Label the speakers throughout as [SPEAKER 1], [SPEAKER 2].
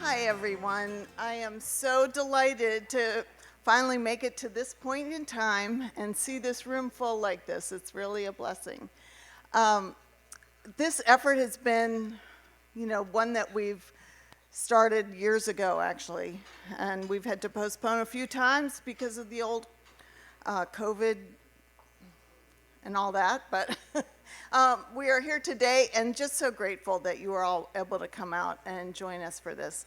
[SPEAKER 1] Hi, everyone. I am so delighted to finally make it to this point in time and see this room full like this. It's really a blessing. Um, this effort has been, one that we've started years ago, actually, and we've had to postpone a few times because of the old COVID and all that, but we are here today and just so grateful that you are all able to come out and join us for this.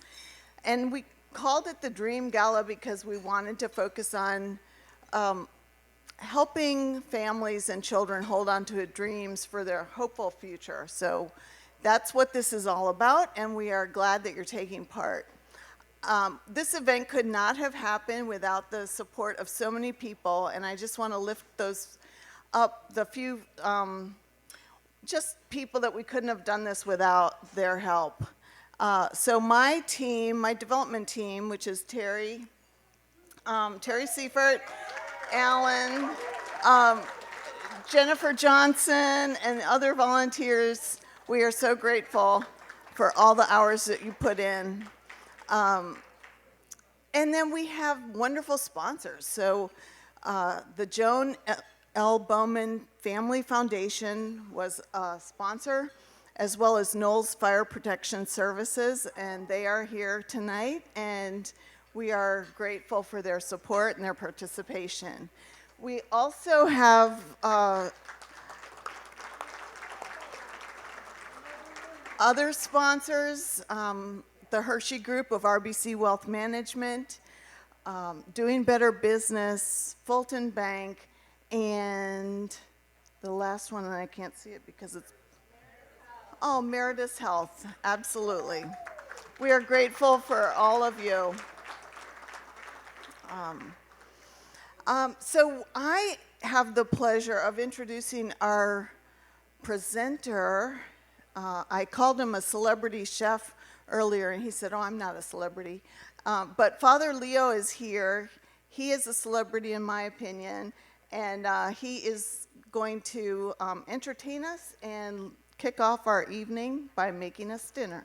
[SPEAKER 1] And we called it the Dream Gala because we wanted to focus on helping families and children hold on to dreams for their hopeful future. So that's what this is all about, and we are glad that you're taking part. This event could not have happened without the support of so many people, and I just want to lift those up, the few just people that we couldn't have done this without their help. So my team, my development team, which is Terry Seifert, Alan, Jennifer Johnson, and other volunteers, we are so grateful for all the hours that you put in. And then we have wonderful sponsors. So the Joan L. Bowman Family Foundation was a sponsor, as well as Knowles Fire Protection Services, and they are here tonight, and we are grateful for their support and their participation. We also have other sponsors, the Hershey Group of RBC Wealth Management, Doing Better Business, Fulton Bank, and the last one, and I can't see it because it's, Meritus Health, absolutely. We are grateful for all of you. So I have the pleasure of introducing our presenter. I called him a celebrity chef earlier, and he said, I'm not a celebrity. But Father Leo is here. He is a celebrity in my opinion, and he is going to entertain us and kick off our evening by making us dinner.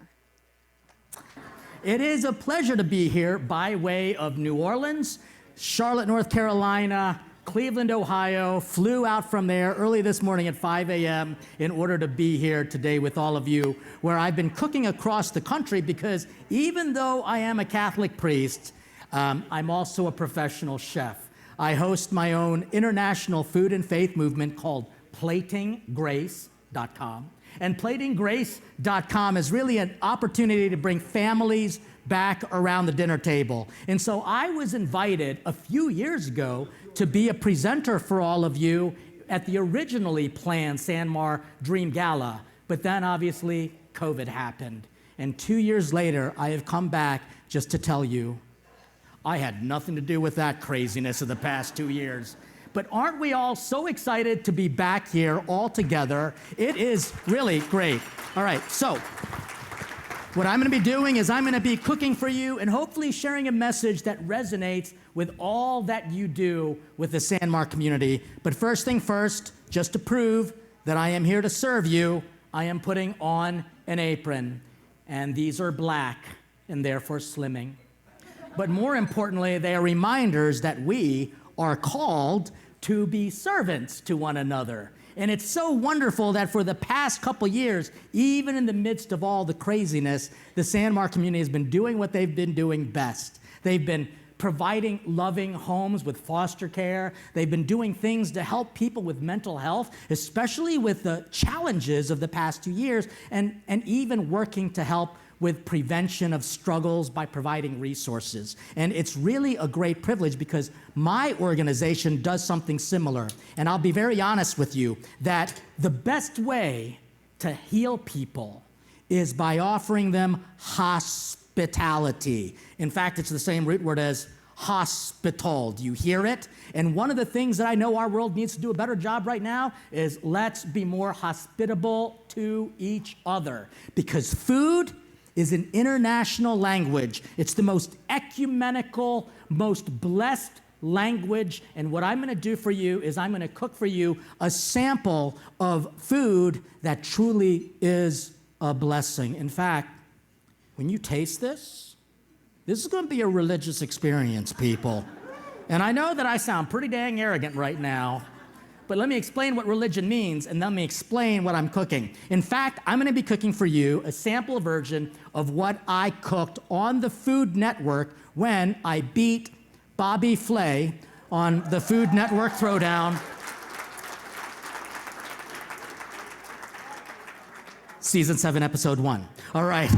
[SPEAKER 2] It is a pleasure to be here by way of New Orleans, Charlotte, North Carolina, Cleveland, Ohio. Flew out from there early this morning at 5 a.m. in order to be here today with all of you, where I've been cooking across the country because even though I am a Catholic priest, I'm also a professional chef. I host my own international food and faith movement called platinggrace.com. And platinggrace.com is really an opportunity to bring families back around the dinner table. And so I was invited a few years ago to be a presenter for all of you at the originally planned Sanmar Dream Gala. But then obviously COVID happened. And 2 years later, I have come back just to tell you, I had nothing to do with that craziness of the past 2 years. But aren't we all so excited to be back here all together? It is really great. All right, so what I'm going to be doing is I'm going to be cooking for you and hopefully sharing a message that resonates with all that you do with the Sanmar community. But first thing first, just to prove that I am here to serve you, I am putting on an apron. And these are black and therefore slimming. But more importantly, they are reminders that we are called to be servants to one another. And it's so wonderful that for the past couple years, even in the midst of all the craziness, the Sanmar community has been doing what they've been doing best. They've been providing loving homes with foster care. They've been doing things to help people with mental health, especially with the challenges of the past 2 years, and even working to help with prevention of struggles by providing resources. And it's really a great privilege because my organization does something similar. And I'll be very honest with you that the best way to heal people is by offering them hospitality. In fact, it's the same root word as hospital. Do you hear it? And one of the things that I know our world needs to do a better job right now is let's be more hospitable to each other, because food is an international language. It's the most ecumenical, most blessed language. And what I'm going to do for you is I'm going to cook for you a sample of food that truly is a blessing. In fact, when you taste this, This is going to be a religious experience, people. And I know that I sound pretty dang arrogant right now, but let me explain what religion means, and let me explain what I'm cooking. In fact, I'm going to be cooking for you a sample version of what I cooked on the Food Network when I beat Bobby Flay on the Food Network Throwdown. Season 7, Episode 1. All right.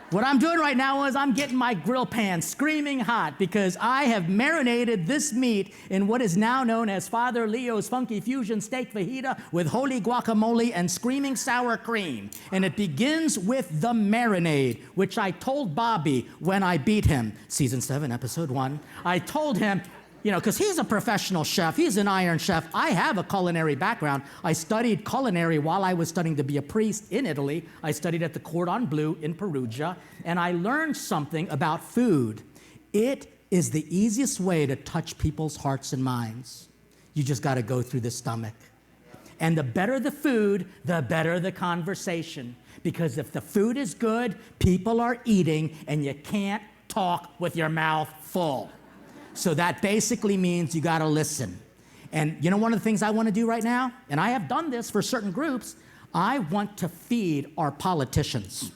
[SPEAKER 2] What I'm doing right now is I'm getting my grill pan screaming hot because I have marinated this meat in what is now known as Father Leo's Funky Fusion Steak Fajita with holy guacamole and screaming sour cream. And it begins with the marinade, which I told Bobby when I beat him. Season 7, Episode 1. I told him, because he's a professional chef. He's an Iron Chef. I have a culinary background. I studied culinary while I was studying to be a priest in Italy. I studied at the Cordon Bleu in Perugia, and I learned something about food. It is the easiest way to touch people's hearts and minds. You just got to go through the stomach. And the better the food, the better the conversation. Because if the food is good, people are eating, and you can't talk with your mouth full. So that basically means you got to listen. And one of the things I want to do right now, and I have done this for certain groups, I want to feed our politicians.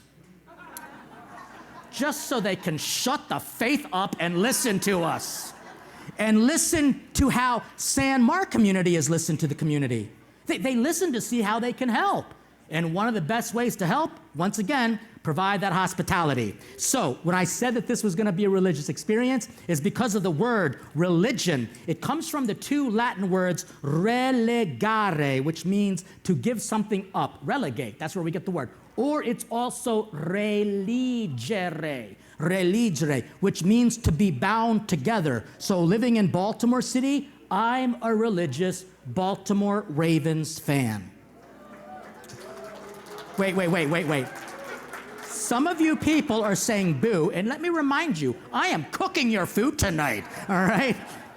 [SPEAKER 2] Just so they can shut the faith up and listen to us. And listen to how San Mark community has listened to the community. They listen to see how they can help. And one of the best ways to help, once again, provide that hospitality. So when I said that this was going to be a religious experience, is because of the word religion. It comes from the two Latin words relegare, which means to give something up, relegate. That's where we get the word. Or it's also religere, which means to be bound together. So living in Baltimore City, I'm a religious Baltimore Ravens fan. Wait. Some of you people are saying boo, and let me remind you, I am cooking your food tonight, all right?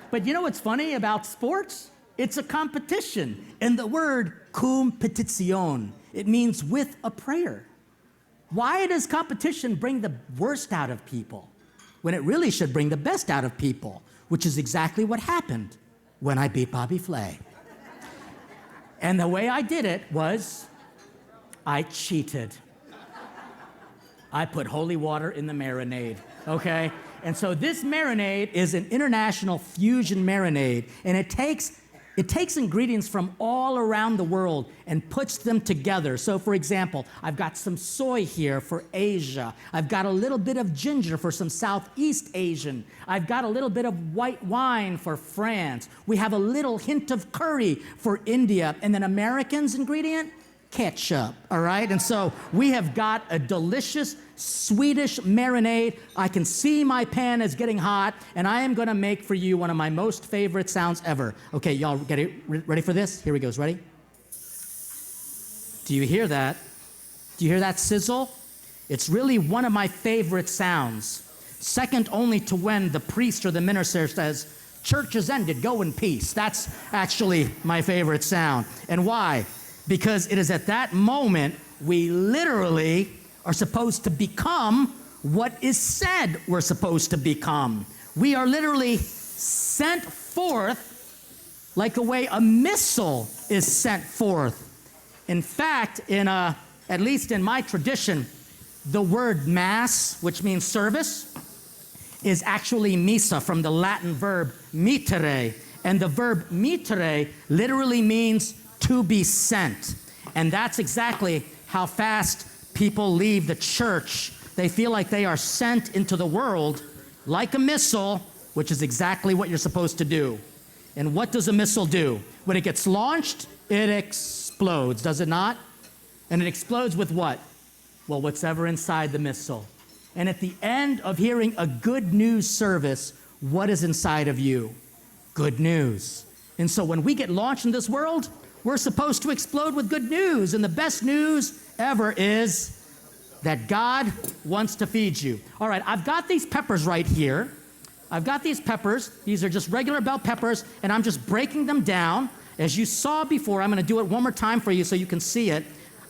[SPEAKER 2] But you know what's funny about sports? It's a competition, and the word competition, it means with a prayer. Why does competition bring the worst out of people when it really should bring the best out of people, which is exactly what happened when I beat Bobby Flay. And the way I did it was I cheated. I put holy water in the marinade, okay? And so this marinade is an international fusion marinade, and it takes ingredients from all around the world and puts them together. So for example, I've got some soy here for Asia. I've got a little bit of ginger for some Southeast Asian. I've got a little bit of white wine for France. We have a little hint of curry for India. And then American's ingredient? Ketchup, all right? And so we have got a delicious Swedish marinade. I can see my pan is getting hot, and I am gonna make for you one of my most favorite sounds ever. Okay, y'all ready for this? Here we go, ready? Do you hear that? Do you hear that sizzle? It's really one of my favorite sounds. Second only to when the priest or the minister says, "Church is ended, go in peace." That's actually my favorite sound. And why? Because it is at that moment we literally are supposed to become what is said we're supposed to become. We are literally sent forth like a way a missile is sent forth. In fact, at least in my tradition, the word mass, which means service, is actually missa from the Latin verb mittere. And the verb mittere literally means to be sent. And that's exactly how fast people leave the church. They feel like they are sent into the world like a missile, which is exactly what you're supposed to do. And what does a missile do? When it gets launched, it explodes, does it not? And it explodes with what? Well, whatever inside the missile. And at the end of hearing a good news service, what is inside of you? Good news. And so when we get launched in this world, we're supposed to explode with good news. And the best news ever is that God wants to feed you. All right, I've got these peppers right here. I've got these peppers. These are just regular bell peppers, and I'm just breaking them down. As you saw before, I'm going to do it one more time for you so you can see it.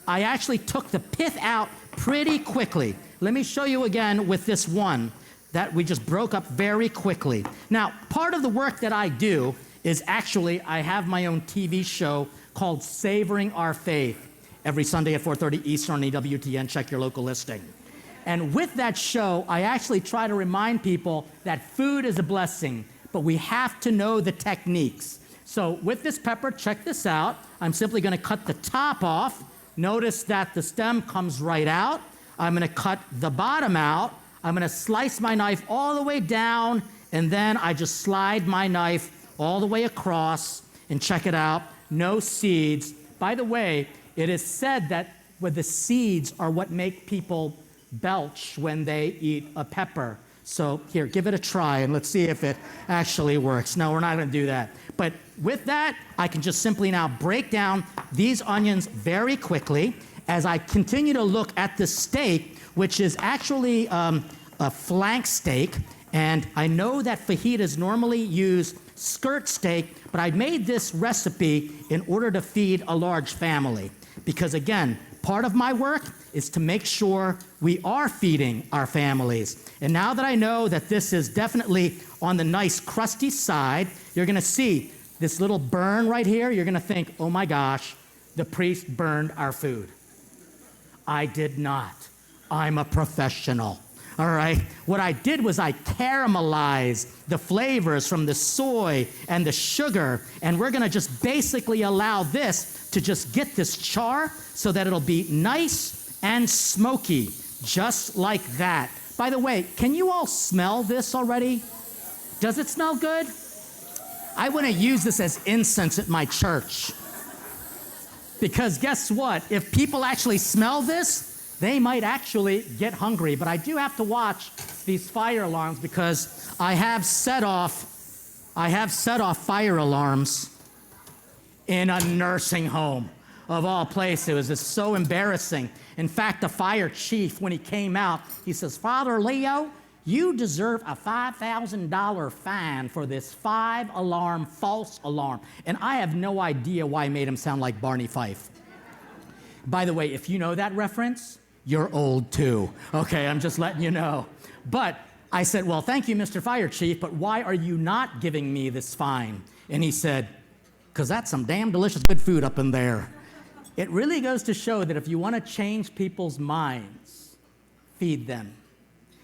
[SPEAKER 2] I actually took the pith out pretty quickly. Let me show you again with this one that we just broke up very quickly. Now, part of the work that I do is actually, I have my own TV show called Savoring Our Faith every Sunday at 4:30 Eastern on EWTN. Check your local listing. And with that show, I actually try to remind people that food is a blessing, but we have to know the techniques. So with this pepper, check this out. I'm simply going to cut the top off. Notice that the stem comes right out. I'm going to cut the bottom out. I'm going to slice my knife all the way down, and then I just slide my knife all the way across, and check it out, no seeds. By the way, it is said that the seeds are what make people belch when they eat a pepper. So here, give it a try, and let's see if it actually works. No, we're not going to do that. But with that, I can just simply now break down these onions very quickly as I continue to look at the steak, which is actually a flank steak. And I know that fajitas normally use skirt steak, but I made this recipe in order to feed a large family. Because again, part of my work is to make sure we are feeding our families. And now that I know that this is definitely on the nice crusty side, you're gonna see this little burn right here. You're gonna think, oh my gosh, the priest burned our food. I did not. I'm a professional. All right, what I did was I caramelized the flavors from the soy and the sugar, and we're gonna just basically allow this to just get this char so that it'll be nice and smoky, just like that. By the way, can you all smell this already? Does it smell good? I wanna use this as incense at my church. Because guess what? If people actually smell this, they might actually get hungry. But I do have to watch these fire alarms because I have set off fire alarms in a nursing home of all places. It's so embarrassing. In fact, the fire chief, when he came out, he says, Father Leo, you deserve a $5,000 fine for this 5-alarm false alarm. And I have no idea why I made him sound like Barney Fife. By the way, if you know that reference, you're old too. Okay, I'm just letting you know. But I said, well, thank you, Mr. Fire Chief, but why are you not giving me this fine? And he said, because that's some damn delicious good food up in there. It really goes to show that if you want to change people's minds, feed them.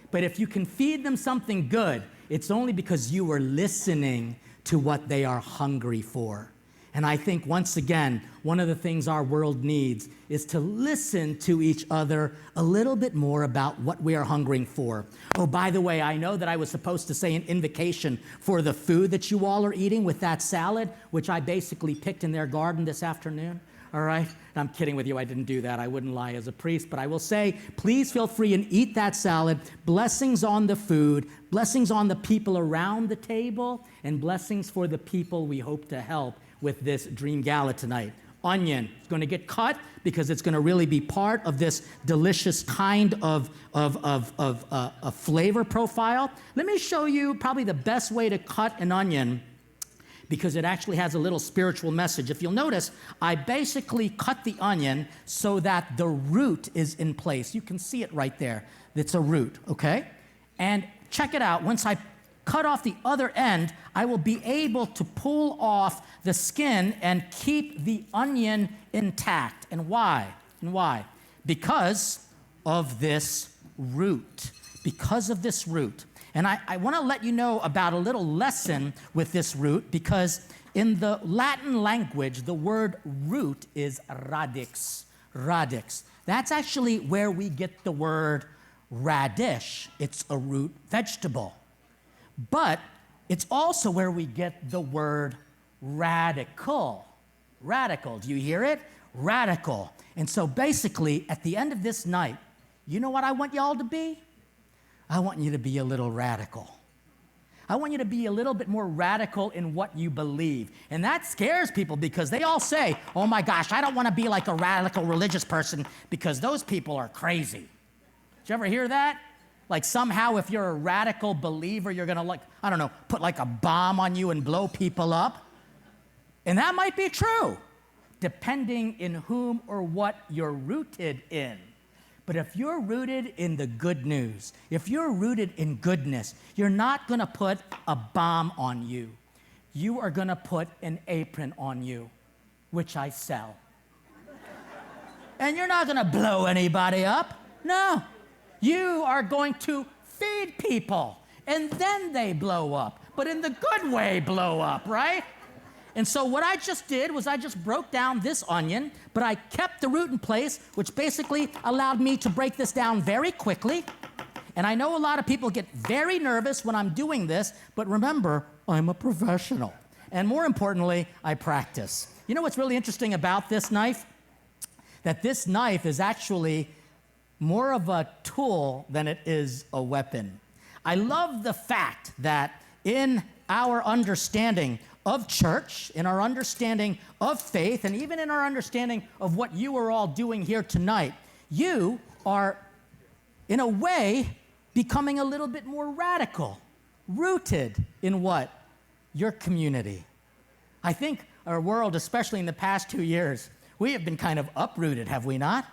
[SPEAKER 2] But if you can feed them something good, it's only because you are listening to what they are hungry for. And I think, once again, one of the things our world needs is to listen to each other a little bit more about what we are hungering for. Oh, by the way, I know that I was supposed to say an invocation for the food that you all are eating with that salad, which I basically picked in their garden this afternoon. All right? I'm kidding with you. I didn't do that. I wouldn't lie as a priest. But I will say, please feel free and eat that salad. Blessings on the food, blessings on the people around the table, and blessings for the people we hope to help with this Dream Gala tonight. Onion is going to get cut because it's going to really be part of this delicious kind of a flavor profile. Let me show you probably the best way to cut an onion because it actually has a little spiritual message. If you'll notice, I basically cut the onion so that the root is in place. You can see it right there. It's a root, okay? And check it out. Once I cut off the other end, I will be able to pull off the skin and keep the onion intact. And why? And why? Because of this root. Because of this root. And I want to let you know about a little lesson with this root because in the Latin language, the word root is radix. Radix. That's actually where we get the word radish. It's a root vegetable. But it's also where we get the word radical. Radical. Do you hear it? Radical. And so basically, at the end of this night, you know what I want y'all to be? I want you to be a little radical. I want you to be a little bit more radical in what you believe. And that scares people because they all say, oh my gosh, I don't want to be like a radical religious person because those people are crazy. Did you ever hear that? Like somehow if you're a radical believer, you're going to I don't know, put like a bomb on you and blow people up. And that might be true, depending in whom or what you're rooted in. But if you're rooted in the good news, if you're rooted in goodness, you're not going to put a bomb on you. You are going to put an apron on you, which I sell. And you're not going to blow anybody up. No. You are going to feed people, and then they blow up, but in the good way blow up, right? And so what I just did was I just broke down this onion, but I kept the root in place, which basically allowed me to break this down very quickly. And I know a lot of people get very nervous when I'm doing this, but remember, I'm a professional. And more importantly, I practice. You know what's really interesting about this knife? That this knife is actually more of a tool than it is a weapon. I love the fact that in our understanding of church, in our understanding of faith, and even in our understanding of what you are all doing here tonight, you are, in a way, becoming a little bit more radical, rooted in what? Your community. I think our world, especially in the past 2 years, we have been kind of uprooted, have we not?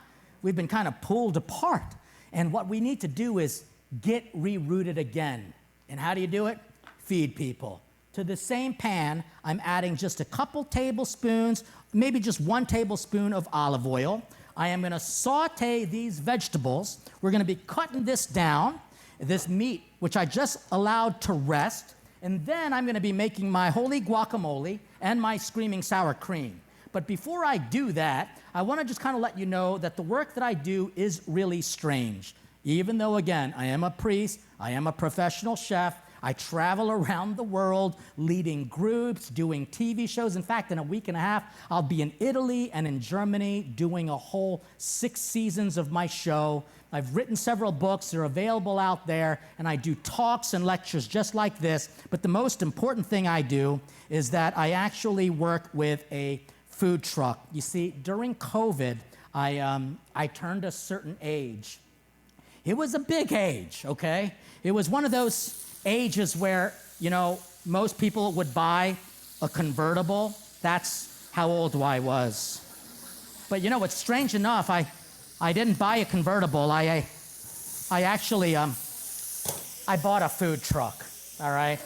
[SPEAKER 2] We've been kind of pulled apart. And what we need to do is get re-rooted again. And how do you do it? Feed people. To the same pan, I'm adding just a couple tablespoons, maybe just 1 tablespoon of olive oil. I am going to saute these vegetables. We're going to be cutting this down, this meat, which I just allowed to rest. And then I'm going to be making my holy guacamole and my screaming sour cream. But before I do that, I want to just kind of let you know that the work that I do is really strange. Even though, again, I am a priest, I am a professional chef, I travel around the world leading groups, doing TV shows. In fact, in a week and a half, I'll be in Italy and in Germany doing a whole 6 seasons of my show. I've written several books. They're available out there. And I do talks and lectures just like this. But the most important thing I do is that I actually work with a food truck. You see, during COVID, I turned a certain age. It was a big age, okay? It was one of those ages where, you know, most people would buy a convertible. That's how old I was. But you know what's strange enough, I didn't buy a convertible. I actually I bought a food truck, all right?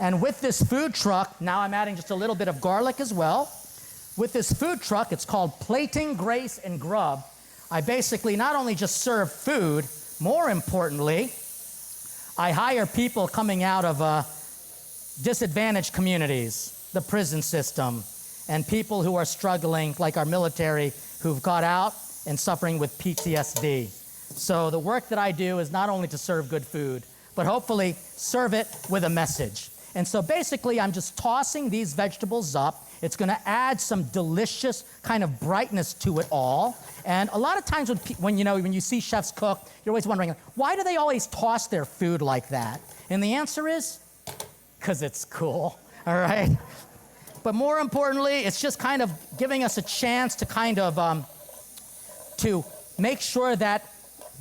[SPEAKER 2] And with this food truck, now I'm adding just a little bit of garlic as well. With this food truck, it's called Plating, Grace, and Grub. I basically not only just serve food, more importantly, I hire people coming out of disadvantaged communities, the prison system, and people who are struggling, like our military, who've got out and suffering with PTSD. So the work that I do is not only to serve good food, but hopefully serve it with a message. And so basically, I'm just tossing these vegetables up. It's going to add some delicious kind of brightness to it all. And a lot of times when you see chefs cook, you're always wondering, why do they always toss their food like that? And the answer is, because it's cool, all right? But more importantly, it's just kind of giving us a chance to kind of to make sure that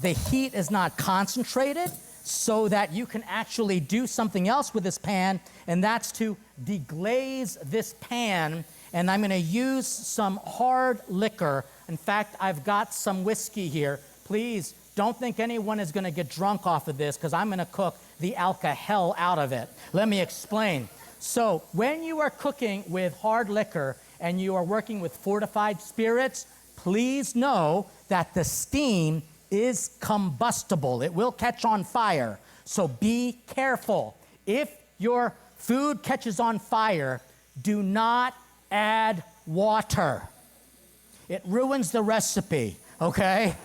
[SPEAKER 2] the heat is not concentrated, so that you can actually do something else with this pan, and that's to deglaze this pan. And I'm going to use some hard liquor. In fact, I've got some whiskey here. Please don't think anyone is going to get drunk off of this, because I'm going to cook the alcohol out of it. Let me explain. So when you are cooking with hard liquor and you are working with fortified spirits, please know that the steam is combustible. It will catch on fire. So be careful. If your food catches on fire, do not add water. It ruins the recipe, okay?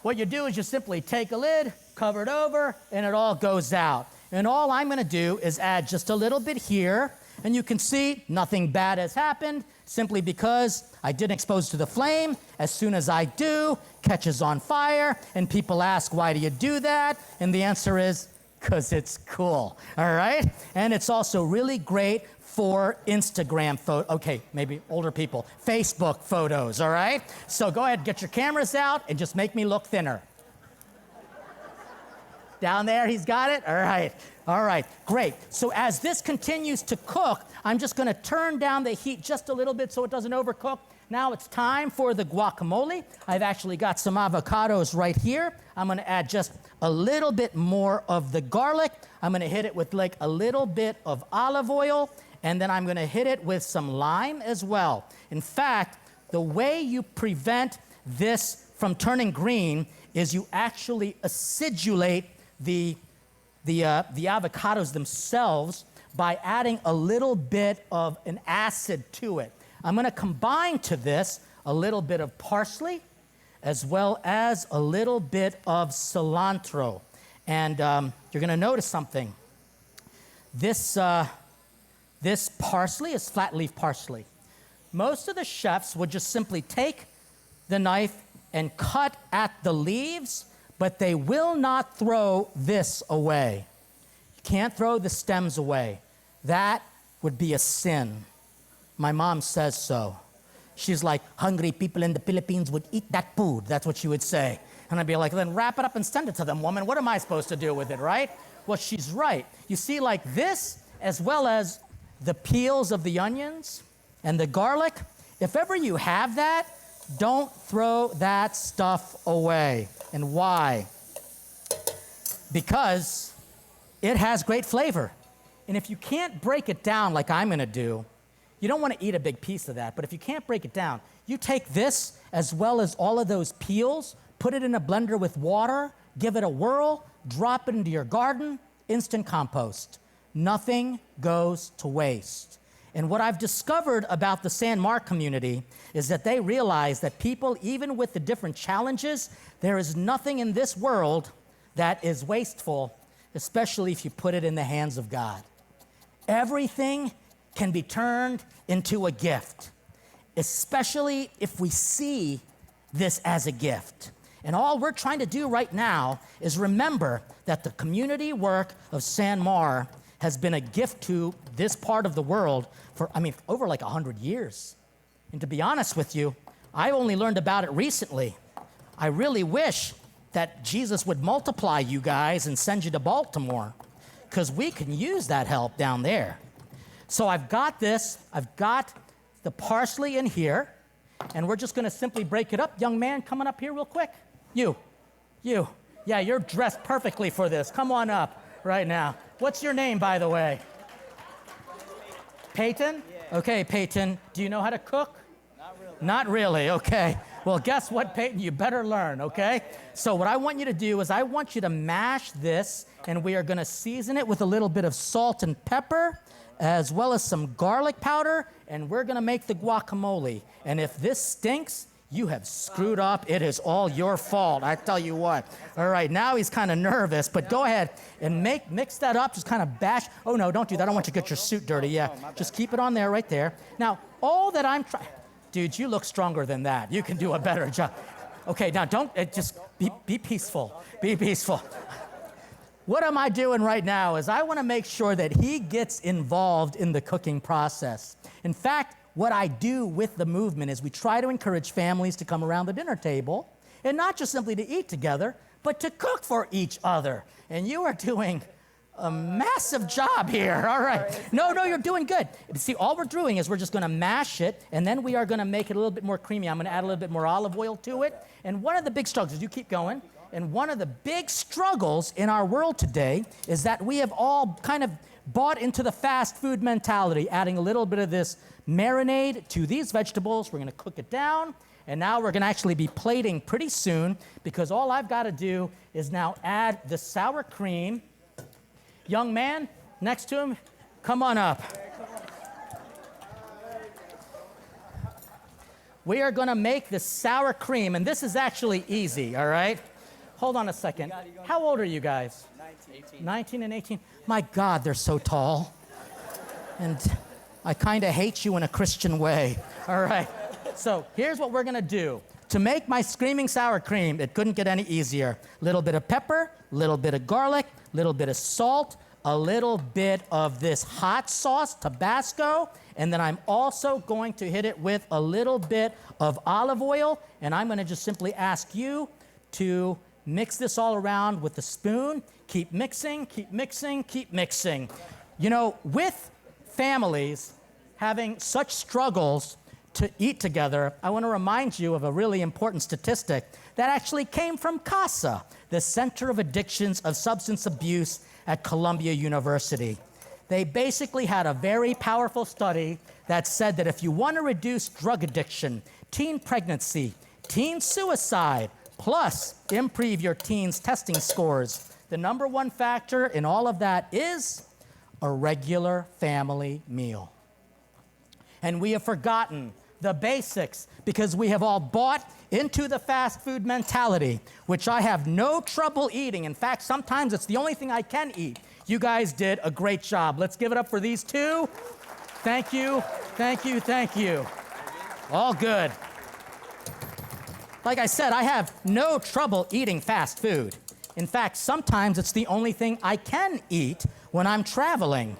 [SPEAKER 2] What you do is you simply take a lid, cover it over, and it all goes out. And all I'm going to do is add just a little bit here. And you can see nothing bad has happened, simply because I didn't expose to the flame. As soon as I do, catches on fire, and people ask, why do you do that? And the answer is, because it's cool, all right? And it's also really great for Instagram okay, maybe older people, Facebook photos, all right? So go ahead, get your cameras out, and just make me look thinner. Down there, he's got it? All right, great. So as this continues to cook, I'm just going to turn down the heat just a little bit so it doesn't overcook. Now it's time for the guacamole. I've actually got some avocados right here. I'm gonna add just a little bit more of the garlic. I'm gonna hit it with like a little bit of olive oil, and then I'm gonna hit it with some lime as well. In fact, the way you prevent this from turning green is you actually acidulate the avocados themselves by adding a little bit of an acid to it. I'm going to combine to this a little bit of parsley as well as a little bit of cilantro. And you're going to notice something. This parsley is flat leaf parsley. Most of the chefs would just simply take the knife and cut at the leaves, but they will not throw this away. You can't throw the stems away. That would be a sin. My mom says so. She's like, hungry people in the Philippines would eat that food. That's what she would say. And I'd be like, then wrap it up and send it to them, woman. What am I supposed to do with it, right? Well, she's right. You see, like this, as well as the peels of the onions and the garlic, if ever you have that, don't throw that stuff away. And why? Because it has great flavor. And if you can't break it down like I'm gonna do, you don't wanna eat a big piece of that, but if you can't break it down, you take this as well as all of those peels, put it in a blender with water, give it a whirl, drop it into your garden, instant compost. Nothing goes to waste. And what I've discovered about the San Mar community is that they realize that people, even with the different challenges, there is nothing in this world that is wasteful, especially if you put it in the hands of God. Everything can be turned into a gift, especially if we see this as a gift. And all we're trying to do right now is remember that the community work of San Mar has been a gift to this part of the world for, over like 100 years. And to be honest with you, I only learned about it recently. I really wish that Jesus would multiply you guys and send you to Baltimore, because we can use that help down there. So I've got this, I've got the parsley in here, and we're just gonna simply break it up. Young man, coming up here real quick. You. Yeah, you're dressed perfectly for this. Come on up right now. What's your name, by the way? Peyton? Yeah. Okay, Peyton, do you know how to cook? Not really. Not really, okay. Well, guess what, Peyton? You better learn, okay? So what I want you to do is I want you to mash this, and we are gonna season it with a little bit of salt and pepper, as well as some garlic powder, and we're gonna make the guacamole. And if this stinks, you have screwed up. It is all your fault, I tell you what. All right, now he's kind of nervous, but go ahead and mix that up, just kind of bash. Oh no, don't do that, I don't want you to get your suit dirty, yeah. Just keep it on there, right there. Now, all that I'm trying, dude, you look stronger than that. You can do a better job. Okay, now don't, just be peaceful, be peaceful. What am I doing right now is I want to make sure that he gets involved in the cooking process. In fact, what I do with the movement is we try to encourage families to come around the dinner table, and not just simply to eat together, but to cook for each other. And you are doing a massive job here. All right. No, you're doing good. See, all we're doing is we're just going to mash it, and then we are going to make it a little bit more creamy. I'm going to add a little bit more olive oil to it. And one of the big struggles, you keep going, and one of the big struggles in our world today is that we have all kind of bought into the fast food mentality, adding a little bit of this marinade to these vegetables. We're gonna cook it down, and now we're gonna actually be plating pretty soon, because all I've gotta do is now add the sour cream. Young man, next to him, come on up. We are gonna make the sour cream, and this is actually easy, all right? Hold on a second. How old are you guys? 19. 19 and 18. My God, they're so tall. And I kind of hate you in a Christian way. All right. So here's what we're going to do. To make my screaming sour cream, it couldn't get any easier. Little bit of pepper, little bit of garlic, little bit of salt, a little bit of this hot sauce, Tabasco, and then I'm also going to hit it with a little bit of olive oil, and I'm going to just simply ask you to mix this all around with a spoon. Keep mixing, keep mixing, keep mixing. You know, with families having such struggles to eat together, I want to remind you of a really important statistic that actually came from CASA, the Center of Addictions of Substance Abuse at Columbia University. They basically had a very powerful study that said that if you want to reduce drug addiction, teen pregnancy, teen suicide, plus improve your teens' testing scores, the number one factor in all of that is a regular family meal. And we have forgotten the basics because we have all bought into the fast food mentality, which I have no trouble eating. In fact, sometimes it's the only thing I can eat. You guys did a great job. Let's give it up for these two. Thank you, thank you, thank you. All good. Like I said, I have no trouble eating fast food. In fact, sometimes it's the only thing I can eat when I'm traveling.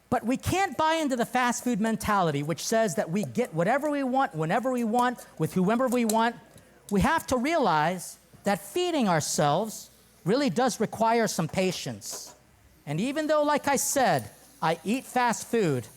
[SPEAKER 2] But we can't buy into the fast food mentality, which says that we get whatever we want, whenever we want, with whomever we want. We have to realize that feeding ourselves really does require some patience. And even though, like I said, I eat fast food,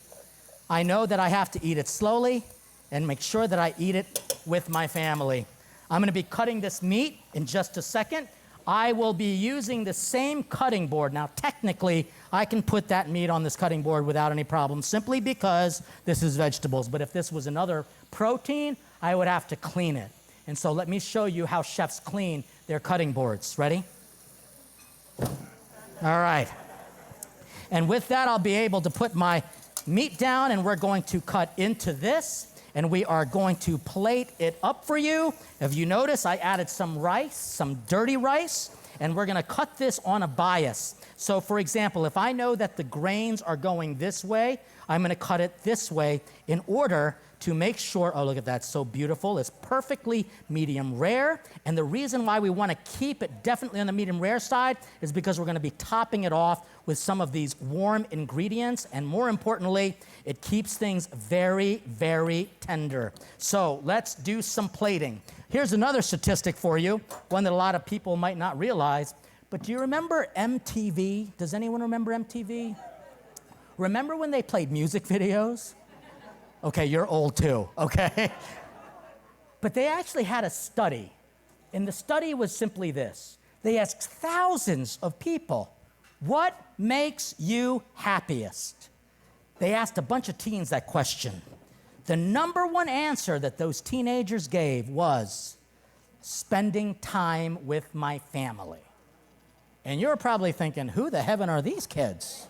[SPEAKER 2] I know that I have to eat it slowly and make sure that I eat it with my family. I'm going to be cutting this meat in just a second. I will be using the same cutting board. Now, technically, I can put that meat on this cutting board without any problem simply because this is vegetables. But if this was another protein, I would have to clean it. And so let me show you how chefs clean their cutting boards. Ready? All right. And with that, I'll be able to put my meat down, and we're going to cut into this. And we are going to plate it up for you. If you notice, I added some rice, some dirty rice, and we're gonna cut this on a bias. So for example, if I know that the grains are going this way, I'm gonna cut it this way in order to make sure, oh, look at that, so beautiful. It's perfectly medium rare. And the reason why we wanna keep it definitely on the medium rare side is because we're gonna be topping it off with some of these warm ingredients. And more importantly, it keeps things very, very tender. So let's do some plating. Here's another statistic for you, one that a lot of people might not realize. But do you remember MTV? Does anyone remember MTV? Remember when they played music videos? Okay, you're old too, okay? But they actually had a study, and the study was simply this. They asked thousands of people, what makes you happiest? They asked a bunch of teens that question. The number one answer that those teenagers gave was spending time with my family. And you're probably thinking, who the heaven are these kids?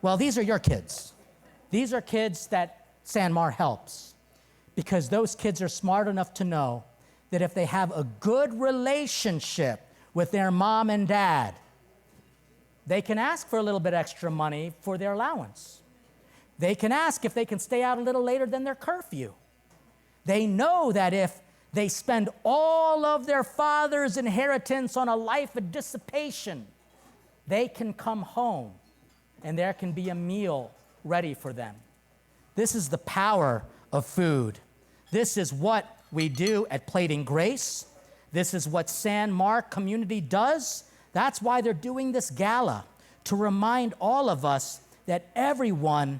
[SPEAKER 2] Well, these are your kids. These are kids that Sanmar helps because those kids are smart enough to know that if they have a good relationship with their mom and dad, they can ask for a little bit extra money for their allowance. They can ask if they can stay out a little later than their curfew. They know that if they spend all of their father's inheritance on a life of dissipation, they can come home and there can be a meal ready for them. This is the power of food. This is what we do at Plating Grace. This is what Sanmar community does. That's why they're doing this gala, to remind all of us that everyone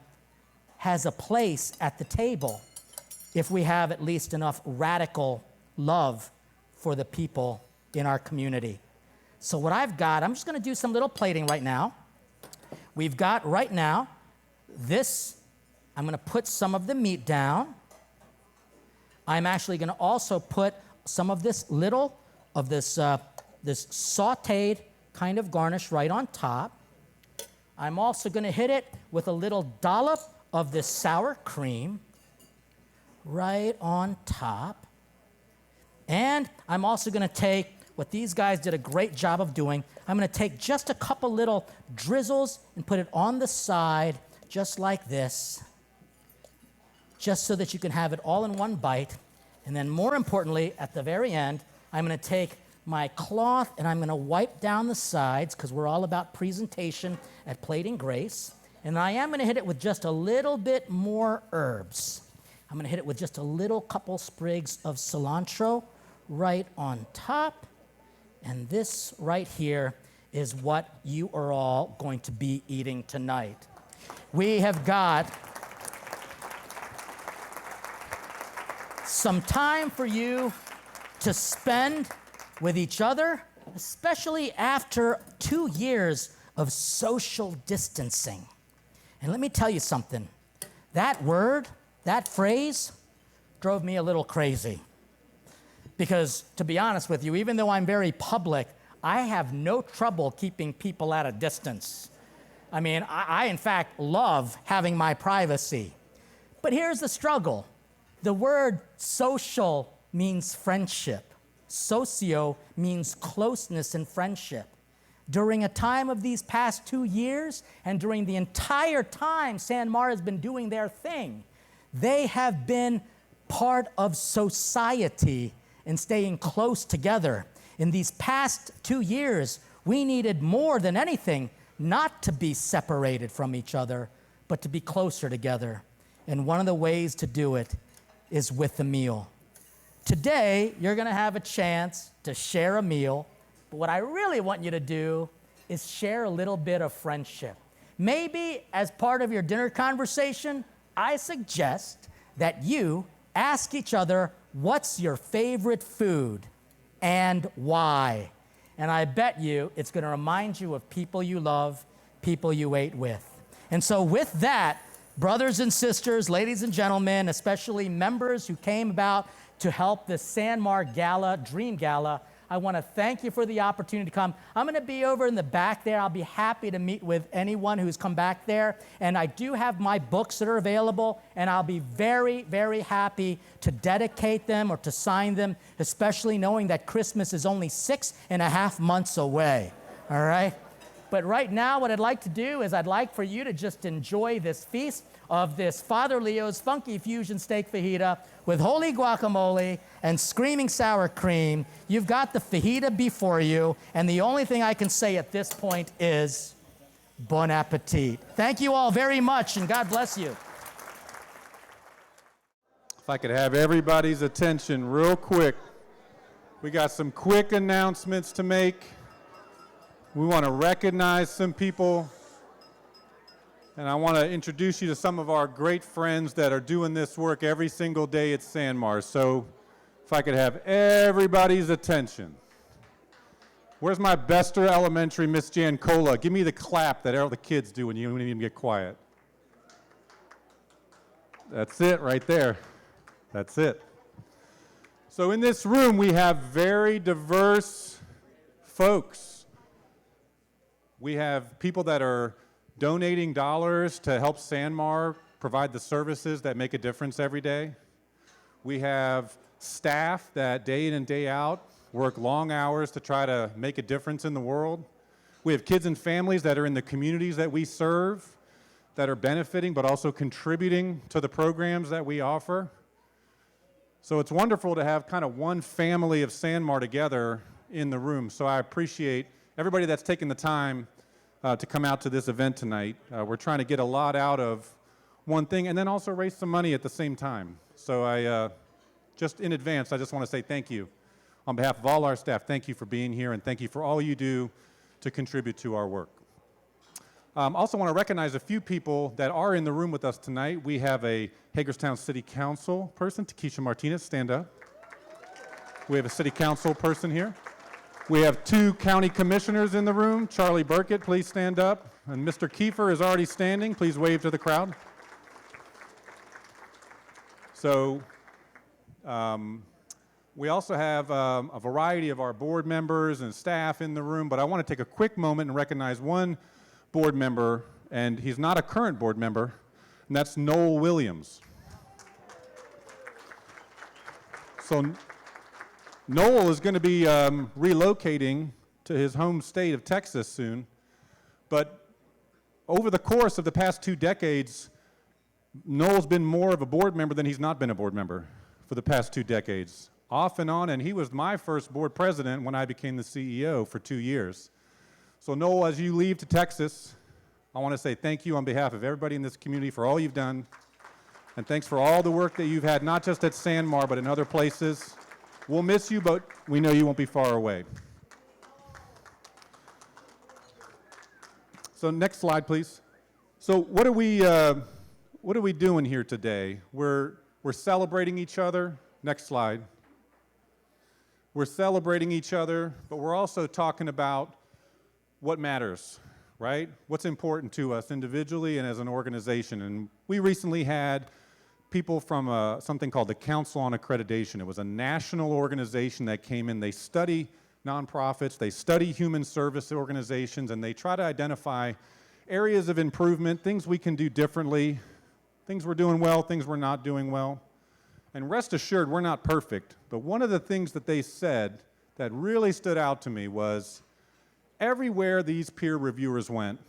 [SPEAKER 2] has a place at the table if we have at least enough radical love for the people in our community. So what I've got, I'm just gonna do some little plating right now. We've got right now this, I'm gonna put some of the meat down. I'm actually gonna also put some of this this sauteed kind of garnish right on top. I'm also gonna hit it with a little dollop of this sour cream right on top. And I'm also gonna take what these guys did a great job of doing. I'm gonna take just a couple little drizzles and put it on the side, just like this, just so that you can have it all in one bite. And then more importantly, at the very end, I'm gonna take my cloth and I'm gonna wipe down the sides because we're all about presentation at Plating Grace. And I am gonna hit it with just a little bit more herbs. I'm gonna hit it with just a little couple sprigs of cilantro right on top. And this right here is what you are all going to be eating tonight. We have got some time for you to spend with each other, especially after 2 years of social distancing. And let me tell you something. That word, that phrase, drove me a little crazy. Because, to be honest with you, even though I'm very public, I have no trouble keeping people at a distance. I mean, I in fact love having my privacy. But here's the struggle. The word social means friendship. Socio means closeness and friendship. During a time of these past 2 years, and during the entire time San Mar has been doing their thing, they have been part of society and staying close together. In these past 2 years, we needed more than anything not to be separated from each other, but to be closer together. And one of the ways to do it is with a meal. Today, you're going to have a chance to share a meal, but what I really want you to do is share a little bit of friendship. Maybe as part of your dinner conversation, I suggest that you ask each other, what's your favorite food and why? And I bet you it's going to remind you of people you love, people you ate with. And so with that, brothers and sisters, ladies and gentlemen, especially members who came about to help the San Mar Gala, Dream Gala, I want to thank you for the opportunity to come. I'm going to be over in the back there. I'll be happy to meet with anyone who's come back there. And I do have my books that are available, and I'll be very, very happy to dedicate them or to sign them, especially knowing that Christmas is only 6.5 months away, all right? But right now, what I'd like to do is I'd like for you to just enjoy this feast of this Father Leo's Funky Fusion Steak Fajita with holy guacamole and screaming sour cream. You've got the fajita before you, and the only thing I can say at this point is bon appetit. Thank you all very much, and God bless you.
[SPEAKER 3] If I could have everybody's attention real quick. We got some quick announcements to make. We want to recognize some people, and I want to introduce you to some of our great friends that are doing this work every single day at San Mar. So if I could have everybody's attention. Where's my Bester Elementary Miss Jancola? Give me the clap that all the kids do when you don't even get quiet. That's it right there. That's it. So in this room, we have very diverse folks. We have people that are donating dollars to help San Mar provide the services that make a difference every day. We have staff that day in and day out work long hours to try to make a difference in the world. We have kids and families that are in the communities that we serve that are benefiting but also contributing to the programs that we offer. So it's wonderful to have kind of one family of San Mar together in the room. So I appreciate everybody that's taken the time to come out to this event tonight. We're trying to get a lot out of one thing and then also raise some money at the same time. So I, just in advance, I just want to say thank you. On behalf of all our staff, thank you for being here and thank you for all you do to contribute to our work. Also want to recognize a few people that are in the room with us tonight. We have a Hagerstown City Council person, Takesha Martinez, stand up. We have a City Council person here. We have 2 county commissioners in the room. Charlie Burkett, please stand up. And Mr. Kiefer is already standing. Please wave to the crowd. So we also have a variety of our board members and staff in the room, but I want to take a quick moment and recognize one board member, and he's not a current board member, and that's Noel Williams. So Noel is going to be relocating to his home state of Texas soon, but over the course of the past 2 decades, Noel's been more of a board member than he's not been a board member for the past 2 decades, off and on, and he was my first board president when I became the CEO for 2 years. So Noel, as you leave to Texas, I want to say thank you on behalf of everybody in this community for all you've done, and thanks for all the work that you've had, not just at San Mar, but in other places. We'll miss you, but we know you won't be far away. So next slide, please. So what are we doing here today? We're celebrating each other. Next slide. We're celebrating each other, but we're also talking about what matters, right? What's important to us individually and as an organization. And we recently had people from something called the Council on Accreditation. It was a national organization that came in. They study nonprofits, they study human service organizations, and they try to identify areas of improvement, things we can do differently, things we're doing well, things we're not doing well. And rest assured, we're not perfect. But one of the things that they said that really stood out to me was everywhere these peer reviewers went,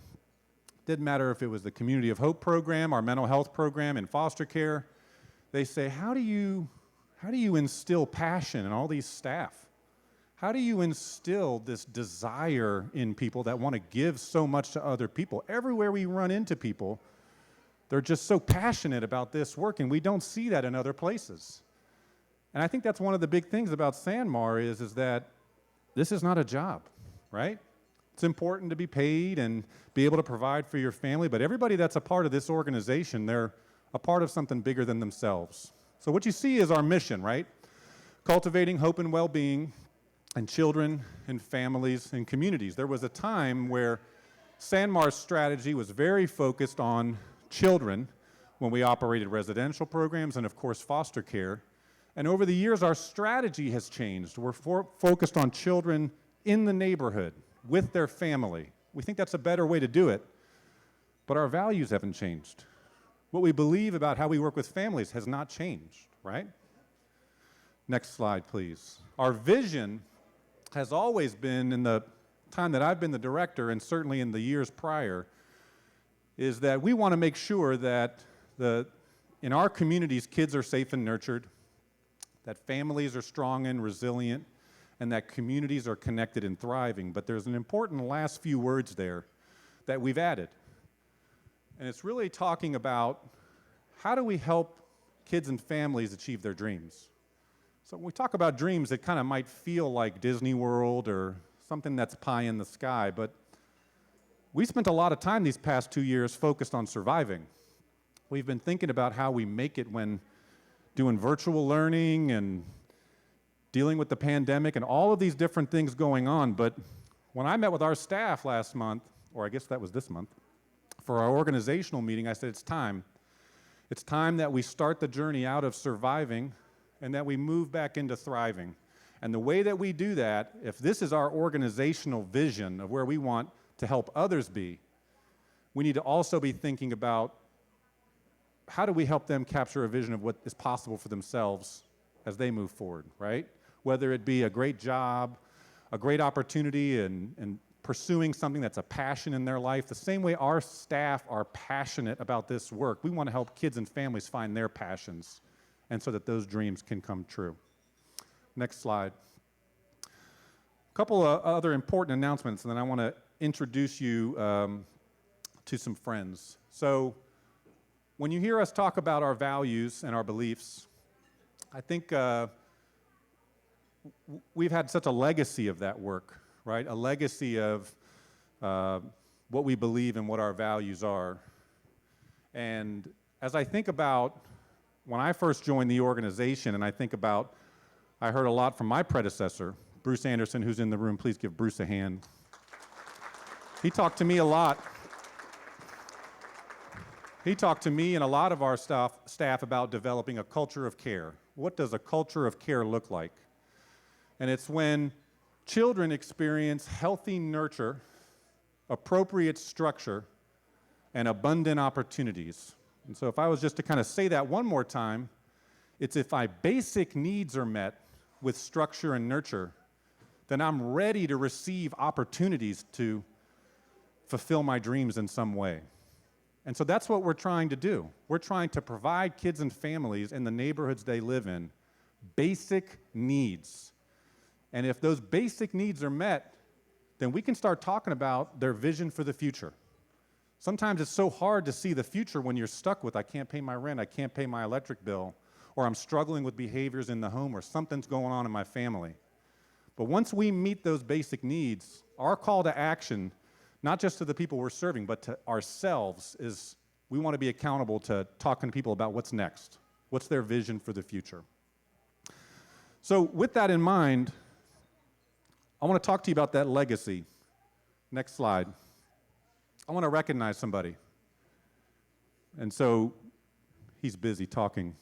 [SPEAKER 3] didn't matter if it was the Community of Hope program, our mental health program in foster care, they say, how do you instill passion in all these staff? How do you instill this desire in people that want to give so much to other people? Everywhere we run into people, they're just so passionate about this work, and we don't see that in other places. And I think that's one of the big things about Sanmar is that this is not a job, right? It's important to be paid and be able to provide for your family, but everybody that's a part of this organization, they're a part of something bigger than themselves. So what you see is our mission, right? Cultivating hope and well-being in children and families and communities. There was a time where Sanmar's strategy was very focused on children when we operated residential programs and, of course, foster care. And over the years, our strategy has changed. We're focused on children in the neighborhood with their family. We think that's a better way to do it, but our values haven't changed. What we believe about how we work with families has not changed, right? Next slide, please. Our vision has always been, in the time that I've been the director and certainly in the years prior, is that we want to make sure that in our communities, kids are safe and nurtured, that families are strong and resilient, and that communities are connected and thriving. But there's an important last few words there that we've added. And it's really talking about how do we help kids and families achieve their dreams. So when we talk about dreams, it kind of might feel like Disney World or something that's pie in the sky, but we spent a lot of time these past 2 years focused on surviving. We've been thinking about how we make it when doing virtual learning and dealing with the pandemic and all of these different things going on. But when I met with our staff last month, or I guess that was this month, for our organizational meeting, I said it's time. It's time that we start the journey out of surviving and that we move back into thriving. And the way that we do that, if this is our organizational vision of where we want to help others be, we need to also be thinking about how do we help them capture a vision of what is possible for themselves as they move forward, right? Whether it be a great job, a great opportunity, and pursuing something that's a passion in their life, the same way our staff are passionate about this work, we want to help kids and families find their passions, and so that those dreams can come true. Next slide. A couple of other important announcements, and then I want to introduce you to some friends. So when you hear us talk about our values and our beliefs, I think we've had such a legacy of that work, right? A legacy of what we believe and what our values are. And as I think about when I first joined the organization, and I think about, I heard a lot from my predecessor, Bruce Anderson, who's in the room. Please give Bruce a hand. He talked to me a lot. He talked to me and a lot of our staff about developing a culture of care. What does a culture of care look like? And it's when children experience healthy nurture, appropriate structure, and abundant opportunities. And so if I was just to kind of say that one more time, it's if my basic needs are met with structure and nurture, then I'm ready to receive opportunities to fulfill my dreams in some way. And so that's what we're trying to do. We're trying to provide kids and families in the neighborhoods they live in basic needs. And if those basic needs are met, then we can start talking about their vision for the future. Sometimes it's so hard to see the future when you're stuck with, I can't pay my rent, I can't pay my electric bill, or I'm struggling with behaviors in the home, or something's going on in my family. But once we meet those basic needs, our call to action, not just to the people we're serving, but to ourselves, is we want to be accountable to talking to people about what's next. What's their vision for the future? So with that in mind, I want to talk to you about that legacy. Next slide. I want to recognize somebody. And so he's busy talking.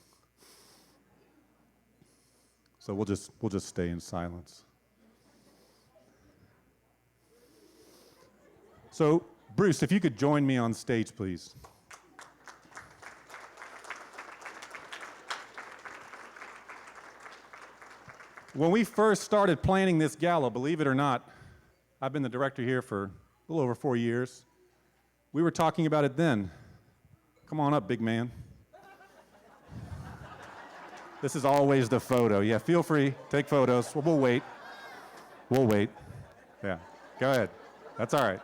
[SPEAKER 3] So we'll just stay in silence. So Bruce, if you could join me on stage, please. When we first started planning this gala, believe it or not, I've been the director here for a little over 4 years. We were talking about it then. Come on up, big man. This is always the photo. Yeah, feel free, take photos. We'll wait. We'll wait. Yeah, go ahead. That's all right.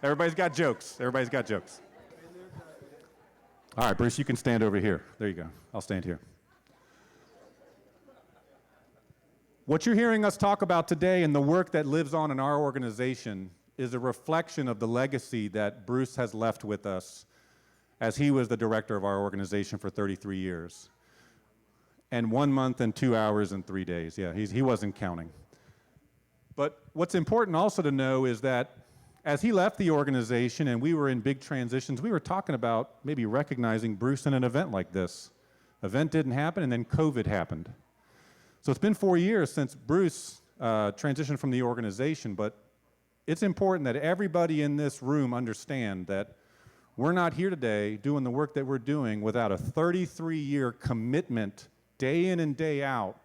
[SPEAKER 3] Everybody's got jokes. Everybody's got jokes. All right, Bruce, you can stand over here. There you go. I'll stand here. What you're hearing us talk about today and the work that lives on in our organization is a reflection of the legacy that Bruce has left with us as he was the director of our organization for 33 years. And 1 month and 2 hours and 3 days. Yeah, he wasn't counting. But what's important also to know is that as he left the organization and we were in big transitions, we were talking about maybe recognizing Bruce in an event like this. Event didn't happen, and then COVID happened. So it's been 4 years since Bruce transitioned from the organization, but it's important that everybody in this room understand that we're not here today doing the work that we're doing without a 33-year commitment, day in and day out.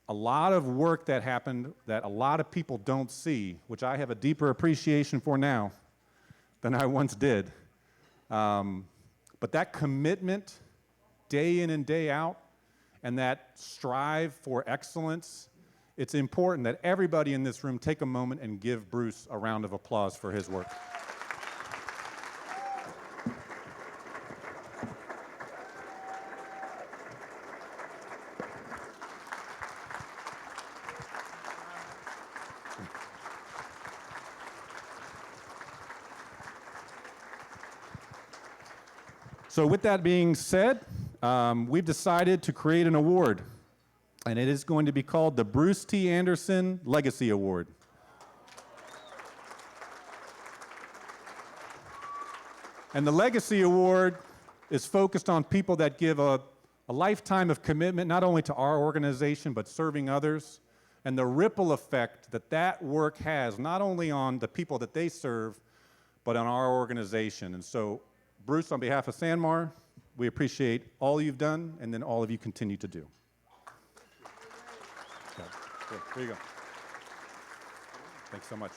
[SPEAKER 3] A lot of work that happened that a lot of people don't see, which I have a deeper appreciation for now than I once did. But that commitment, day in and day out, and that strive for excellence, it's important that everybody in this room take a moment and give Bruce a round of applause for his work. So with that being said, we've decided to create an award, and it is going to be called the Bruce T. Anderson Legacy Award. And the Legacy Award is focused on people that give a lifetime of commitment, not only to our organization, but serving others, and the ripple effect that that work has, not only on the people that they serve, but on our organization. And so, Bruce, on behalf of Sanmar, we appreciate all you've done and then all of you continue to do. Okay. Good. There you go. Thanks so much.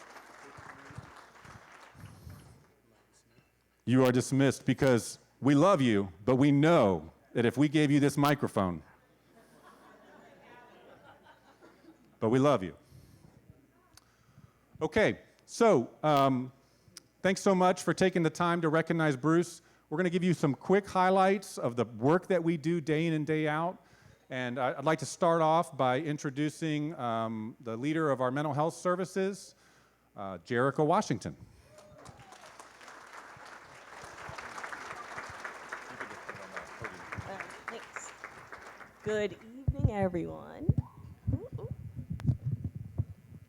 [SPEAKER 3] You are dismissed because we love you, but we know that if we gave you this microphone, but we love you. Okay, so thanks so much for taking the time to recognize Bruce. We're going to give you some quick highlights of the work that we do day in and day out. And I'd like to start off by introducing the leader of our mental health services, Jerica Washington.
[SPEAKER 4] Thanks. Good evening, everyone.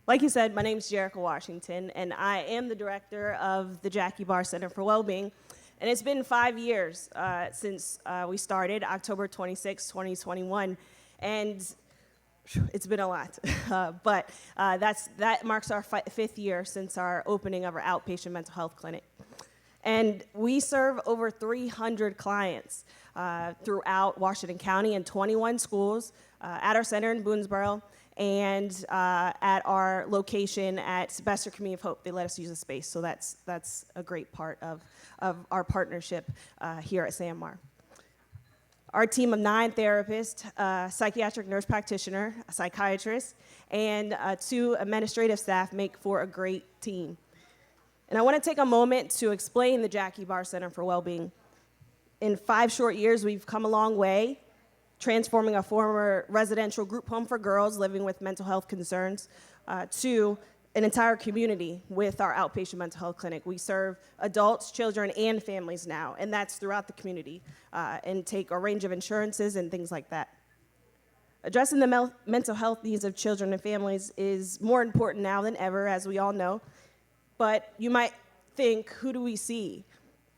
[SPEAKER 4] Like you said, my name is Jerica Washington, and I am the director of the Jackie Barr Center for Wellbeing. And it's been 5 years since we started, October 26, 2021. And it's been a lot. But that marks our fifth year since our opening of our outpatient mental health clinic. And we serve over 300 clients throughout Washington County in 21 schools, at our center in Boonesboro, and at our location at Besser Community of Hope. They let us use the space, so that's a great part of our partnership here at Sanmar. Our team of 9 therapists, a psychiatric nurse practitioner, a psychiatrist, and 2 administrative staff make for a great team. And I want to take a moment to explain the Jackie Barr Center for Wellbeing. In 5 short years, we've come a long way, transforming a former residential group home for girls living with mental health concerns to an entire community with our outpatient mental health clinic. We serve adults, children, and families now, and that's throughout the community, and take a range of insurances and things like that. Addressing the mental health needs of children and families is more important now than ever, as we all know. But you might think, who do we see?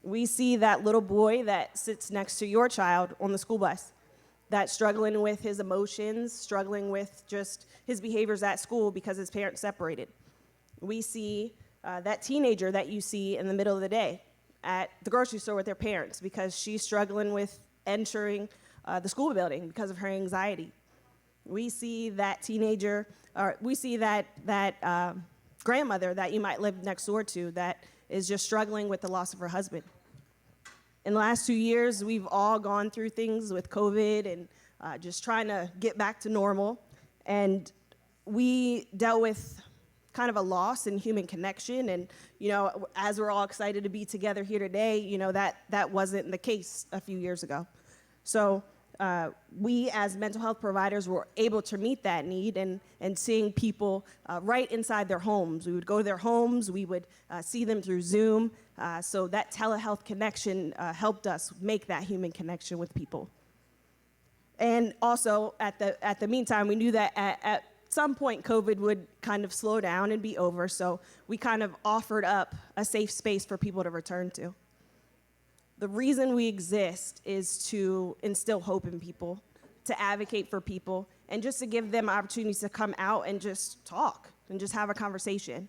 [SPEAKER 4] We see that little boy that sits next to your child on the school bus, that's struggling with his emotions, struggling with just his behaviors at school because his parents separated. We see that teenager that you see in the middle of the day at the grocery store with their parents because she's struggling with entering the school building because of her anxiety. We see that teenager, or we see that grandmother that you might live next door to that is just struggling with the loss of her husband. In the last 2 years, we've all gone through things with COVID and just trying to get back to normal. And we dealt with kind of a loss in human connection. And, as we're all excited to be together here today, that wasn't the case a few years ago. So we as mental health providers were able to meet that need and seeing people right inside their homes. We would go to their homes, we would see them through Zoom. So that telehealth connection helped us make that human connection with people. And also at the meantime, we knew that at some point COVID would kind of slow down and be over. So we kind of offered up a safe space for people to return to. The reason we exist is to instill hope in people, to advocate for people, and just to give them opportunities to come out and just talk and just have a conversation.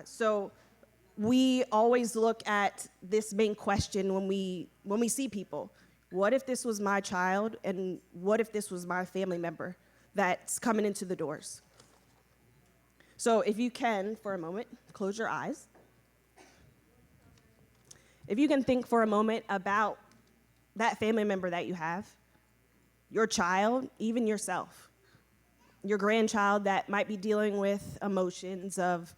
[SPEAKER 4] So we always look at this main question when we see people. What if this was my child, and what if this was my family member that's coming into the doors? So if you can, for a moment, close your eyes. If you can think for a moment about that family member that you have, your child, even yourself, your grandchild that might be dealing with emotions of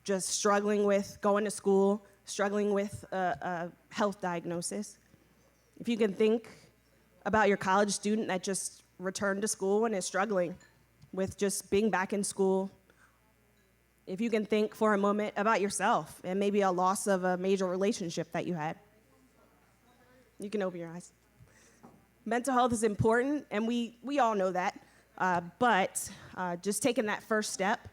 [SPEAKER 4] just struggling with going to school, struggling with a health diagnosis. If you can think about your college student that just returned to school and is struggling with just being back in school. If you can think for a moment about yourself and maybe a loss of a major relationship that you had. You can open your eyes. Mental health is important, and we all know that, but just taking that first step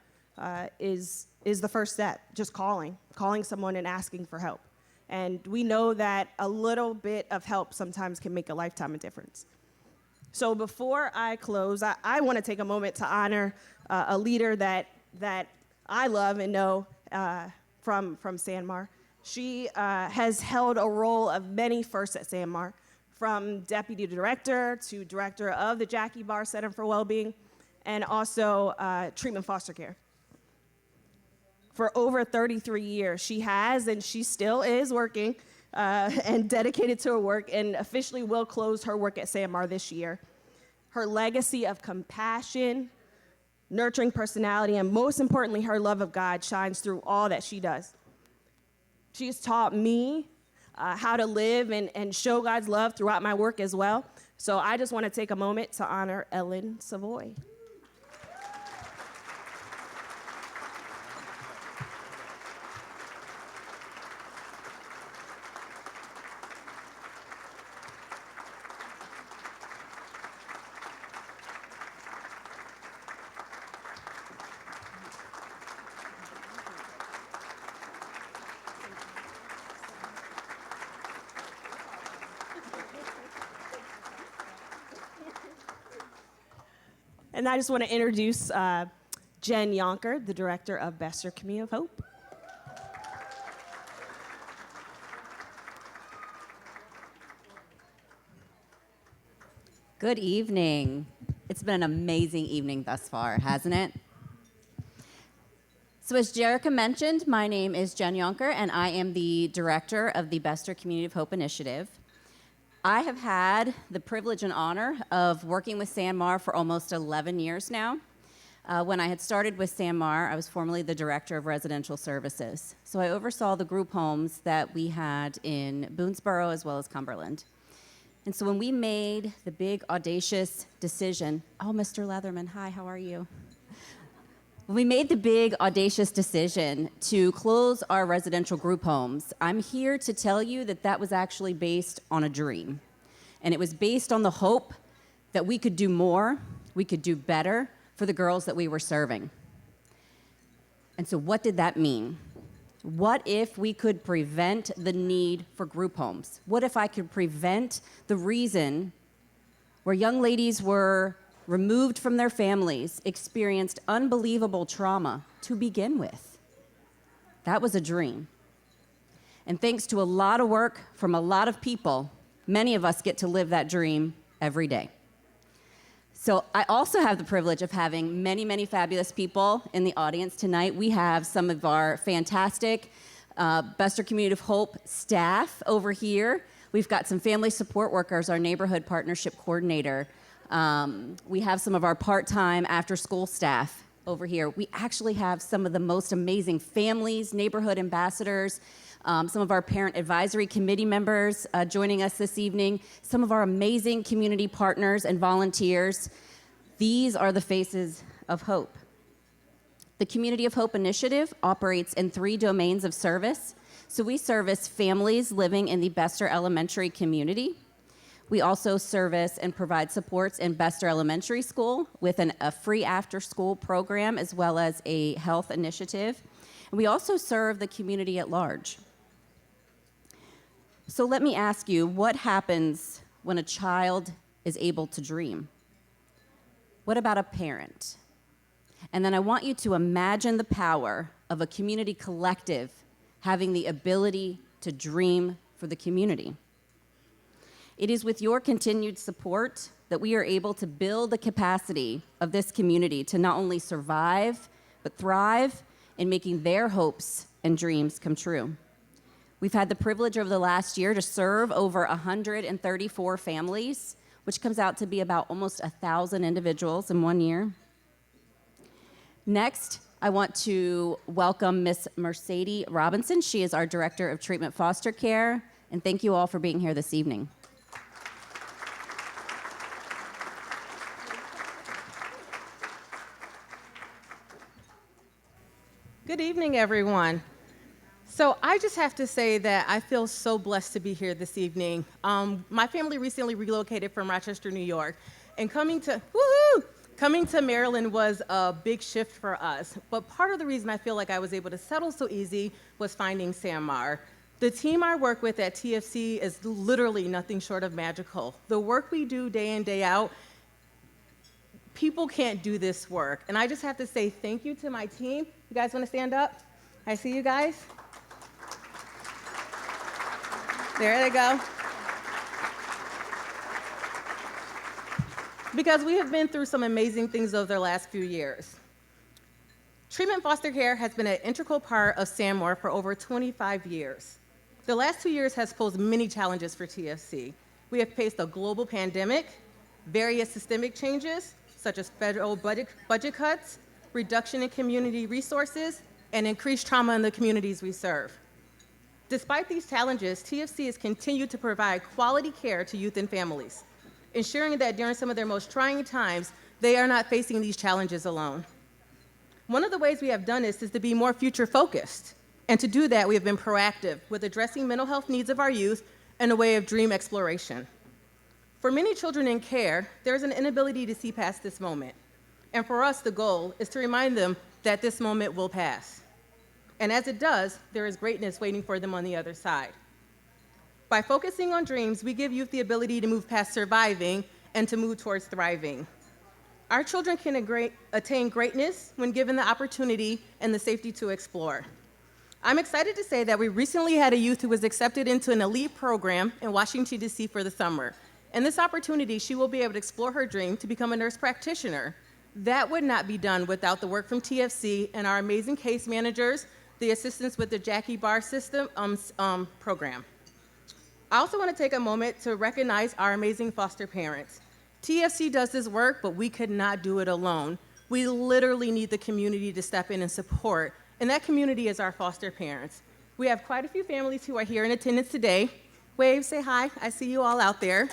[SPEAKER 4] is the first step, just calling someone and asking for help. And we know that a little bit of help sometimes can make a lifetime of difference. So before I close, I want to take a moment to honor a leader that I love and know from Sanmar. She has held a role of many firsts at Sanmar, from deputy director to director of the Jackie Barr Center for Wellbeing, and also treatment foster care. For over 33 years, she has and she still is working and dedicated to her work, and officially will close her work at Sanmar this year. Her legacy of compassion, nurturing personality, and most importantly, her love of God shines through all that she does. She's taught me how to live and show God's love throughout my work as well. So I just want to take a moment to honor Ellen Savoy. And I just want to introduce Jen Yonker, the director of Bester Community of Hope.
[SPEAKER 5] Good evening. It's been an amazing evening thus far, hasn't it? So as Jerica mentioned, my name is Jen Yonker, and I am the director of the Bester Community of Hope initiative. I have had the privilege and honor of working with Sanmar for almost 11 years now. When I had started with Sanmar, I was formerly the director of residential services. So I oversaw the group homes that we had in Boonesboro as well as Cumberland. And so when we made the big audacious decision, oh, Mr. Leatherman, hi, how are you? When we made the big audacious decision to close our residential group homes, I'm here to tell you that that was actually based on a dream. And it was based on the hope that we could do more we could do better for the girls that we were serving. And so what did that mean? What if we could prevent the need for group homes? What if I could prevent the reason where young ladies were removed from their families, experienced unbelievable trauma to begin with? That was a dream. And thanks to a lot of work from a lot of people, many of us get to live that dream every day. So I also have the privilege of having many, many fabulous people in the audience tonight. We have some of our fantastic Bester Community of Hope staff over here. We've got some family support workers, our neighborhood partnership coordinator. We have some of our part-time after-school staff over here. We actually have some of the most amazing families, neighborhood ambassadors, some of our parent advisory committee members joining us this evening, some of our amazing community partners and volunteers. These are the faces of hope. The Community of Hope Initiative operates in 3 domains of service. So we service families living in the Bester Elementary community. We also service and provide supports in Bester Elementary School with a free after-school program as well as a health initiative. And we also serve the community at large. So let me ask you, what happens when a child is able to dream? What about a parent? And then I want you to imagine the power of a community collective having the ability to dream for the community. It is with your continued support that we are able to build the capacity of this community to not only survive, but thrive in making their hopes and dreams come true. We've had the privilege over the last year to serve over 134 families, which comes out to be about almost 1,000 individuals in 1 year. Next, I want to welcome Miss Mercedes Robinson. She is our Director of Treatment Foster Care, and thank you all for being here this evening.
[SPEAKER 6] Good evening, everyone. So I just have to say that I feel so blessed to be here this evening. My family recently relocated from Rochester, New York, and coming to Maryland was a big shift for us. But part of the reason I feel like I was able to settle so easy was finding SanMar. The team I work with at TFC is literally nothing short of magical. The work we do day in, day out, people can't do this work. And I just have to say thank you to my team. You guys want to stand up? I see you guys. There they go. Because we have been through some amazing things over the last few years. Treatment foster care has been an integral part of SanMar for over 25 years. The last 2 years has posed many challenges for TFC. We have faced a global pandemic, various systemic changes, such as federal budget cuts, reduction in community resources, and increased trauma in the communities we serve. Despite these challenges, TFC has continued to provide quality care to youth and families, ensuring that during some of their most trying times, they are not facing these challenges alone. One of the ways we have done this is to be more future-focused, and to do that, we have been proactive with addressing mental health needs of our youth in a way of dream exploration. For many children in care, there is an inability to see past this moment, and for us, the goal is to remind them that this moment will pass. And as it does, there is greatness waiting for them on the other side. By focusing on dreams, we give youth the ability to move past surviving and to move towards thriving. Our children can attain greatness when given the opportunity and the safety to explore. I'm excited to say that we recently had a youth who was accepted into an elite program in Washington, D.C. for the summer. And this opportunity, she will be able to explore her dream to become a nurse practitioner. That would not be done without the work from TFC and our amazing case managers, the assistance with the Jackie Bar System program. I also want to take a moment to recognize our amazing foster parents. TFC does this work, but we could not do it alone. We literally need the community to step in and support, and that community is our foster parents. We have quite a few families who are here in attendance today. Wave, say hi. I see you all out there.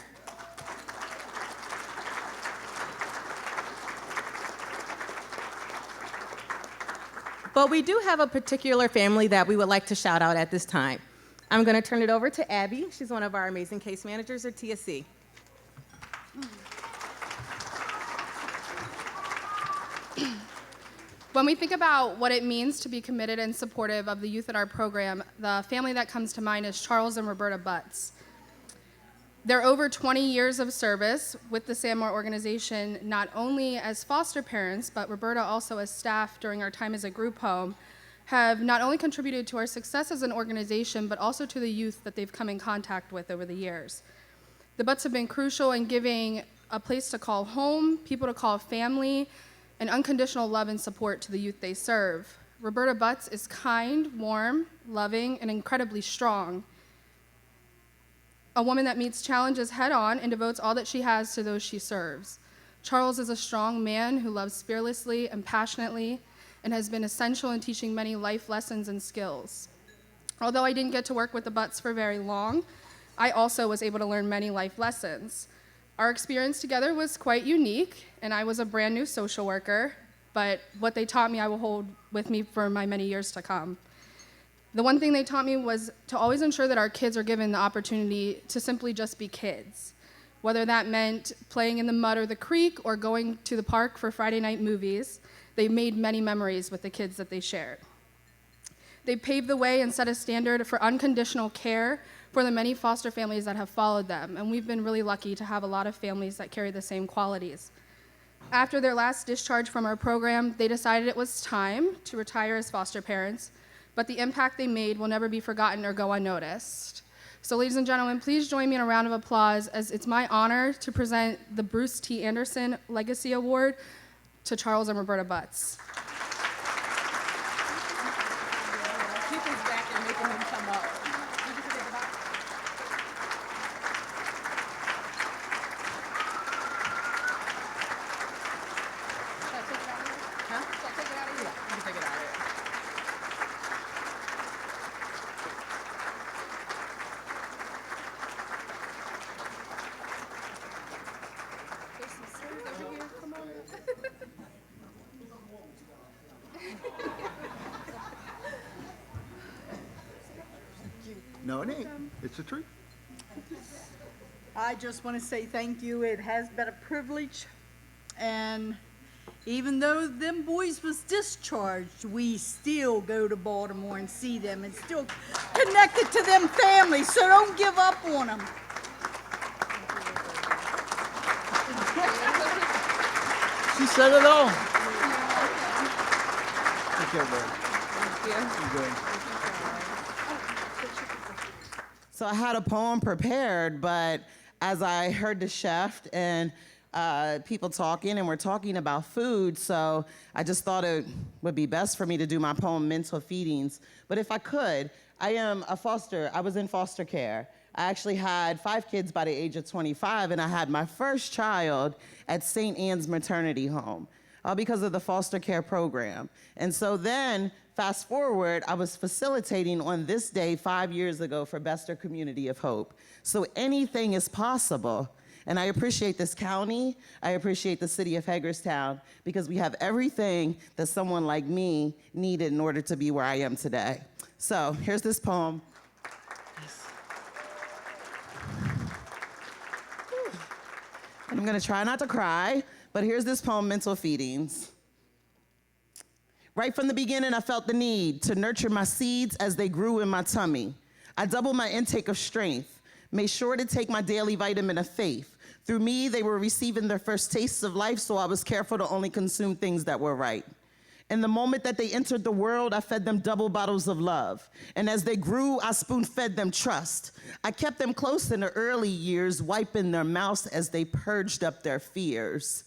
[SPEAKER 6] But we do have a particular family that we would like to shout out at this time. I'm going to turn it over to Abby. She's one of our amazing case managers at TSC.
[SPEAKER 7] When we think about what it means to be committed and supportive of the youth in our program, the family that comes to mind is Charles and Roberta Butts. Their over 20 years of service with the Sandmore organization, not only as foster parents, but Roberta also as staff during our time as a group home, have not only contributed to our success as an organization, but also to the youth that they've come in contact with over the years. The Butts have been crucial in giving a place to call home, people to call family, and unconditional love and support to the youth they serve. Roberta Butts is kind, warm, loving, and incredibly strong. A woman that meets challenges head on and devotes all that she has to those she serves. Charles is a strong man who loves fearlessly and passionately and has been essential in teaching many life lessons and skills. Although I didn't get to work with the Butts for very long, I also was able to learn many life lessons. Our experience together was quite unique, and I was a brand new social worker, but what they taught me I will hold with me for my many years to come. The one thing they taught me was to always ensure that our kids are given the opportunity to simply just be kids, whether that meant playing in the mud or the creek or going to the park for Friday night movies. They made many memories with the kids that they shared. They paved the way and set a standard for unconditional care for the many foster families that have followed them, and we've been really lucky to have a lot of families that carry the same qualities. After their last discharge from our program, they decided it was time to retire as foster parents, but the impact they made will never be forgotten or go unnoticed. So ladies and gentlemen, please join me in a round of applause as it's my honor to present the Bruce T. Anderson Legacy Award to Charles and Roberta Butts.
[SPEAKER 6] Keep his back and making him come up.
[SPEAKER 8] No, it ain't. It's the truth.
[SPEAKER 9] I just want to say thank you. It has been a privilege. And even though them boys was discharged, we still go to Baltimore and see them and still connected to them families, so don't give up on them.
[SPEAKER 8] She said it all. Take care, buddy. Thank you.
[SPEAKER 10] So I had a poem prepared, but as I heard the chef and people talking, and we're talking about food, so I just thought it would be best for me to do my poem, Mental Feedings. But if I could, I was in foster care. I actually had 5 kids by the age of 25, and I had my first child at St. Anne's Maternity Home because of the foster care program. And so then, fast forward, I was facilitating on this day 5 years ago for Bester Community of Hope. So anything is possible. And I appreciate this county, I appreciate the city of Hagerstown, because we have everything that someone like me needed in order to be where I am today. So here's this poem. And I'm gonna try not to cry, but here's this poem, Mental Feedings. Right from the beginning, I felt the need to nurture my seeds as they grew in my tummy. I doubled my intake of strength, made sure to take my daily vitamin of faith. Through me, they were receiving their first tastes of life, so I was careful to only consume things that were right. In the moment that they entered the world, I fed them double bottles of love. And as they grew, I spoon-fed them trust. I kept them close in the early years, wiping their mouths as they purged up their fears.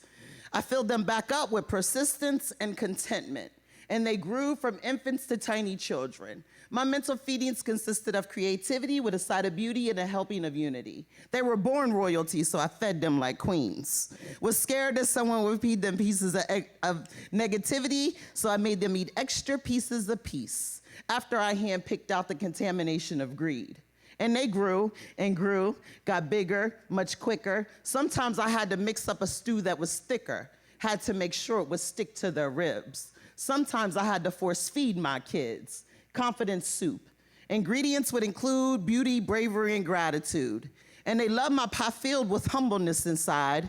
[SPEAKER 10] I filled them back up with persistence and contentment, and they grew from infants to tiny children. My mental feedings consisted of creativity with a side of beauty and a helping of unity. They were born royalty, so I fed them like queens. Was scared that someone would feed them pieces of negativity, so I made them eat extra pieces of peace after I handpicked out the contamination of greed. And they grew and grew, got bigger, much quicker. Sometimes I had to mix up a stew that was thicker, had to make sure it would stick to their ribs. Sometimes I had to force feed my kids confidence soup. Ingredients would include beauty, bravery, and gratitude. And they loved my pie filled with humbleness inside.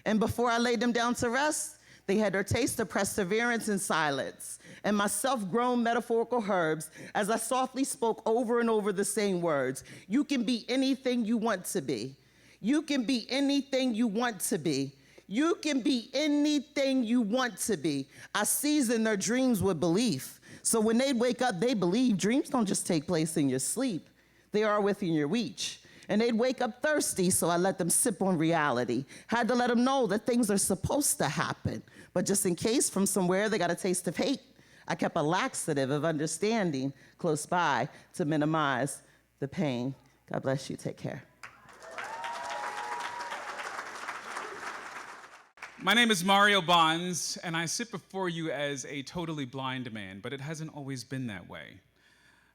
[SPEAKER 10] And before I laid them down to rest, They had their taste of perseverance in silence and my self-grown metaphorical herbs as I softly spoke over and over the same words. You can be anything you want to be. You can be anything you want to be. You can be anything you want to be. I seasoned their dreams with belief. So when they wake up, they believe dreams don't just take place in your sleep. They are within your reach. And they'd wake up thirsty, so I let them sip on reality. Had to let them know that things are supposed to happen. But just in case from somewhere they got a taste of hate, I kept a laxative of understanding close by to minimize the pain. God bless you. Take care.
[SPEAKER 11] My name is Mario Bonds, and I sit before you as a totally blind man, but it hasn't always been that way.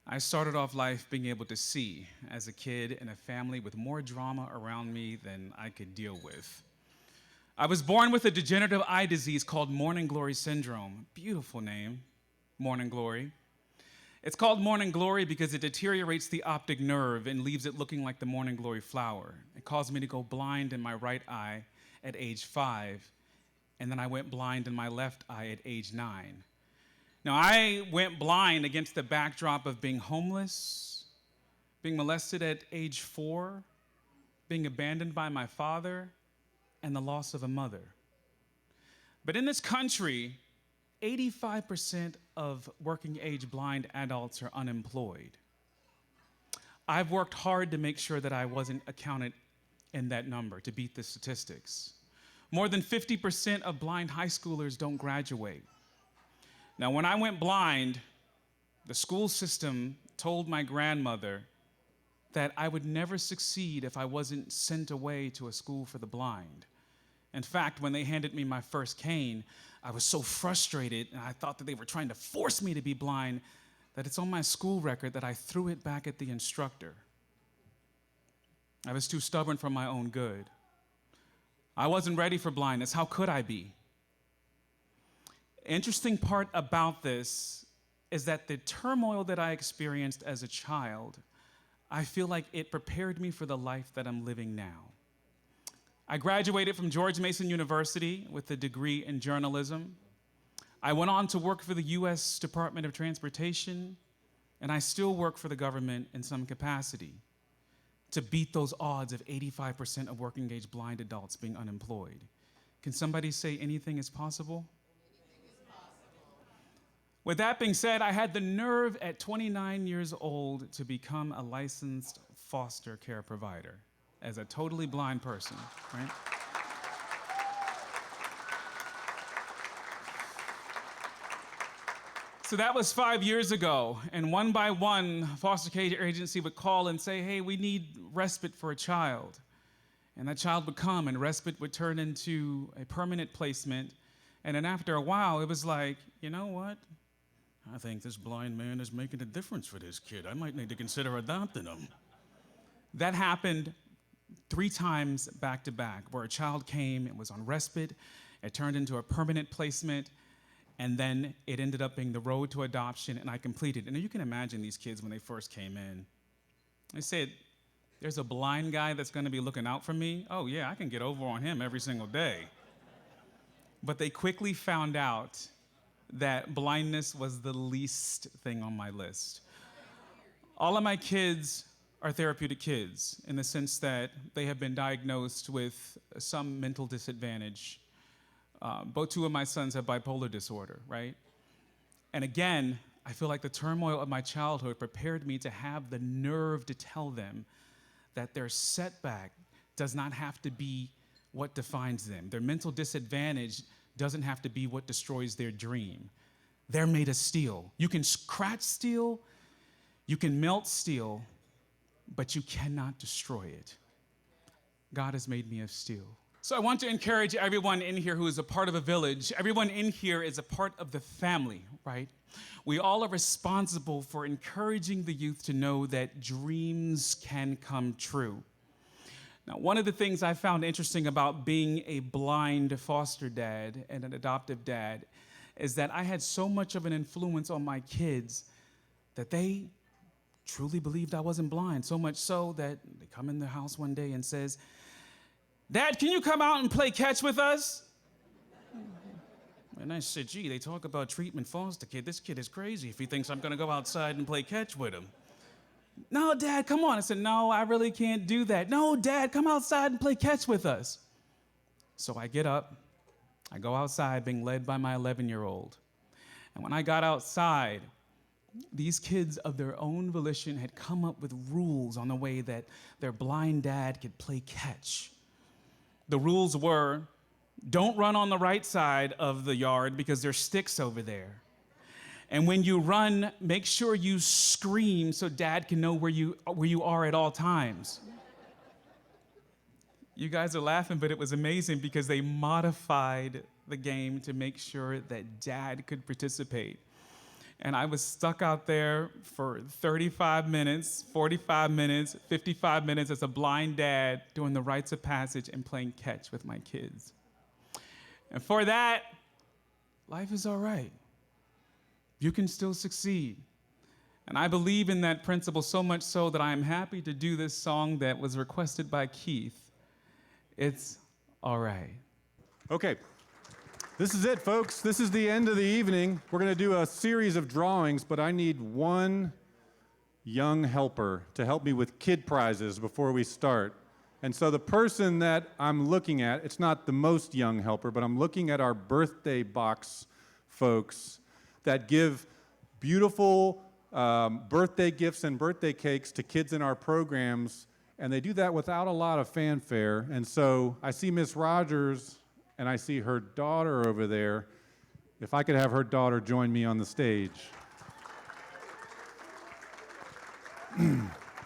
[SPEAKER 11] I started off life being able to see as a kid in a family with more drama around me than I could deal with. I was born with a degenerative eye disease called morning glory syndrome. Beautiful name, morning glory. It's called morning glory because it deteriorates the optic nerve and leaves it looking like the morning glory flower. It caused me to go blind in my right eye at age 5, and then I went blind in my left eye at age 9. Now, I went blind against the backdrop of being homeless, being molested at age 4, being abandoned by my father, and the loss of a mother. But in this country, 85% of working age blind adults are unemployed. I've worked hard to make sure that I wasn't accounted in that number, to beat the statistics. More than 50% of blind high schoolers don't graduate. Now, when I went blind, the school system told my grandmother that I would never succeed if I wasn't sent away to a school for the blind. In fact, when they handed me my first cane, I was so frustrated, and I thought that they were trying to force me to be blind, that it's on my school record that I threw it back at the instructor. I was too stubborn for my own good. I wasn't ready for blindness. How could I be? Interesting part about this is that the turmoil that I experienced as a child, I feel like it prepared me for the life that I'm living now. I graduated from George Mason University with a degree in journalism. I went on to work for the U.S. Department of Transportation, and I still work for the government in some capacity to beat those odds of 85% of working age blind adults being unemployed. Can somebody say anything is possible? With that being said, I had the nerve at 29 years old to become a licensed foster care provider as a totally blind person, right? So that was 5 years ago, and one by one, foster care agency would call and say, hey, we need respite for a child. And that child would come, and respite would turn into a permanent placement. And then after a while, it was like, you know what? I think this blind man is making a difference for this kid. I might need to consider adopting him. That happened 3 times back to back, where a child came, it was on respite, it turned into a permanent placement, and then it ended up being the road to adoption, and I completed. And you can imagine these kids when they first came in. They said, there's a blind guy that's gonna be looking out for me? Oh yeah, I can get over on him every single day. But they quickly found out that blindness was the least thing on my list. All of my kids are therapeutic kids in the sense that they have been diagnosed with some mental disadvantage. Both 2 of my sons have bipolar disorder, right? And again, I feel like the turmoil of my childhood prepared me to have the nerve to tell them that their setback does not have to be what defines them. Their mental disadvantage doesn't have to be what destroys their dream. They're made of steel. You can scratch steel, you can melt steel, but you cannot destroy it. God has made me of steel. So I want to encourage everyone in here who is a part of a village. Everyone in here is a part of the family, right? We all are responsible for encouraging the youth to know that dreams can come true. Now, one of the things I found interesting about being a blind foster dad and an adoptive dad is that I had so much of an influence on my kids that they truly believed I wasn't blind, so much so that they come in the house one day and says, Dad, can you come out and play catch with us? And I said, gee, they talk about treatment foster kid. This kid is crazy if he thinks I'm gonna go outside and play catch with him. No, Dad, come on. I said, no, I really can't do that. No, Dad, come outside and play catch with us. So I get up, I go outside being led by my 11-year-old. And when I got outside, these kids of their own volition had come up with rules on the way that their blind dad could play catch. The rules were, don't run on the right side of the yard because there's sticks over there. And when you run, make sure you scream so Dad can know where you are at all times. You guys are laughing, but it was amazing because they modified the game to make sure that Dad could participate. And I was stuck out there for 35 minutes, 45 minutes, 55 minutes as a blind dad doing the rites of passage and playing catch with my kids. And for that, life is all right. You can still succeed. And I believe in that principle so much so that I am happy to do this song that was requested by Keith. It's all right.
[SPEAKER 3] Okay. This is it, folks. This is the end of the evening. We're going to do a series of drawings, but I need one young helper to help me with kid prizes before we start. And so the person that I'm looking at, it's not the most young helper, but I'm looking at our birthday box folks that give beautiful birthday gifts and birthday cakes to kids in our programs, and they do that without a lot of fanfare. And so I see Miss Rogers, and I see her daughter over there. If I could have her daughter join me on the stage.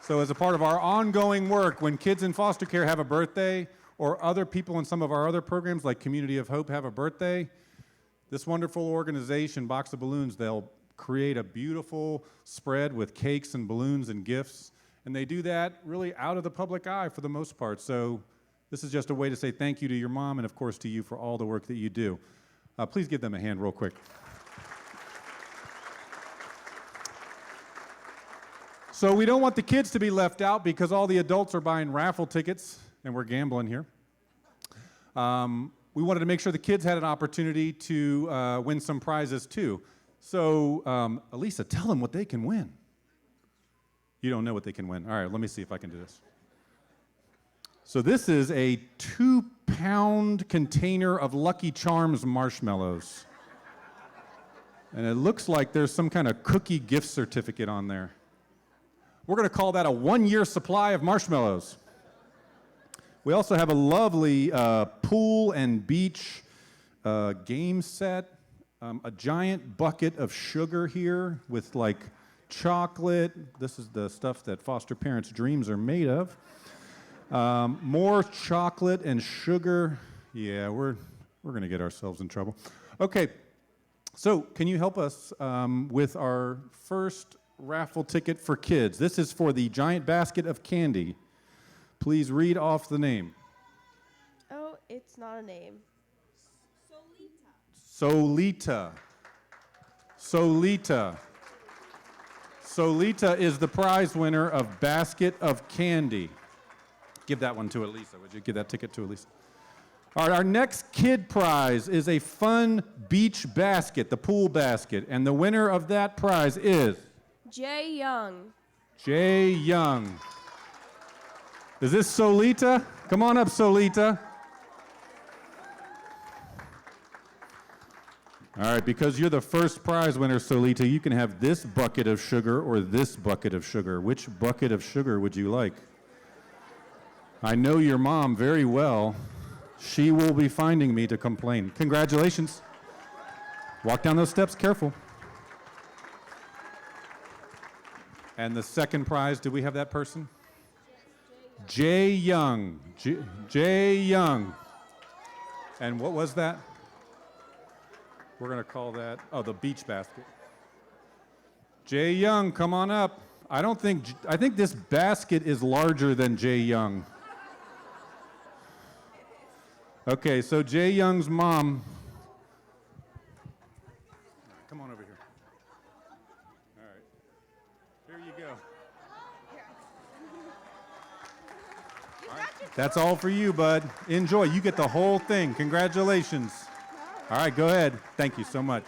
[SPEAKER 3] So as a part of our ongoing work, when kids in foster care have a birthday, or other people in some of our other programs like Community of Hope have a birthday, this wonderful organization, Box of Balloons, they'll create a beautiful spread with cakes and balloons and gifts, and they do that really out of the public eye for the most part. So this is just a way to say thank you to your mom and, of course, to you for all the work that you do. Please give them a hand real quick. So we don't want the kids to be left out because all the adults are buying raffle tickets, and we're gambling here. We wanted to make sure the kids had an opportunity to win some prizes, too. So, Elisa, tell them what they can win. You don't know what they can win. All right, let me see if I can do this. So this is a 2-pound container of Lucky Charms marshmallows. And it looks like there's some kind of cookie gift certificate on there. We're going to call that a 1-year supply of marshmallows. We also have a lovely pool and beach game set, a giant bucket of sugar here with like chocolate. This is the stuff that foster parents' dreams are made of. More chocolate and sugar. Yeah, we're going to get ourselves in trouble. Okay, so can you help us with our first raffle ticket for kids? This is for the giant basket of candy. Please read off the name.
[SPEAKER 12] Oh, it's not a name.
[SPEAKER 3] Solita. Solita. Solita is the prize winner of Basket of Candy. Give that one to Elisa. Would you give that ticket to Elisa? All right, our next kid prize is a fun beach basket, the pool basket. And the winner of that prize is?
[SPEAKER 12] Jay Young.
[SPEAKER 3] Jay Young. Is this Solita? Come on up, Solita. All right, because you're the first prize winner, Solita, you can have this bucket of sugar or this bucket of sugar. Which bucket of sugar would you like? I know your mom very well. She will be finding me to complain. Congratulations. Walk down those steps, careful. And the second prize, do we have that person? Jay Young. Jay Young. And what was that? We're going to call that, the beach basket. Jay Young, come on up. I think this basket is larger than Jay Young. Okay, so Jay Young's mom. Come on over here. All right. Here you go. All right. That's all for you, bud. Enjoy. You get the whole thing. Congratulations.
[SPEAKER 12] All
[SPEAKER 3] All right, go ahead. Thank you so much.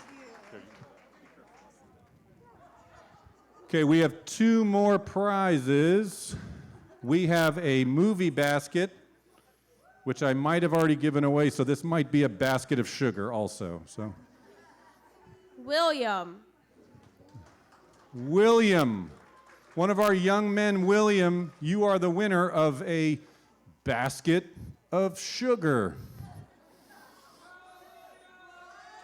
[SPEAKER 3] Okay, we have 2 more prizes. We have a movie basket, which I might have already given away, so this might be a basket of sugar also. So,
[SPEAKER 12] William.
[SPEAKER 3] William, one of our young men, William, you are the winner of a basket of sugar.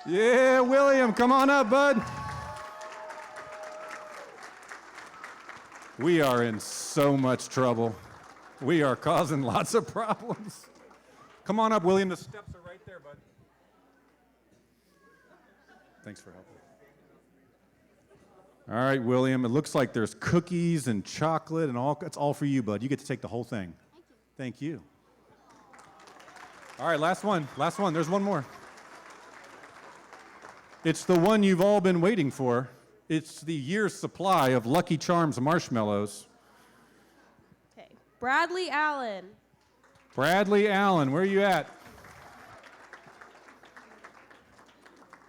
[SPEAKER 3] Yeah, William, come on up, bud. We are in so much trouble. We are causing lots of problems. Come on up, William. The steps are right there, bud. Thanks for helping. All right, William. It looks like there's cookies and chocolate and all. It's all for you, bud. You get to take the whole thing. Thank you. All right, last one. Last one. There's one more. It's the one you've all been waiting for. It's the year's supply of Lucky Charms marshmallows.
[SPEAKER 12] Okay. Bradley Allen.
[SPEAKER 3] Bradley Allen, where are you at?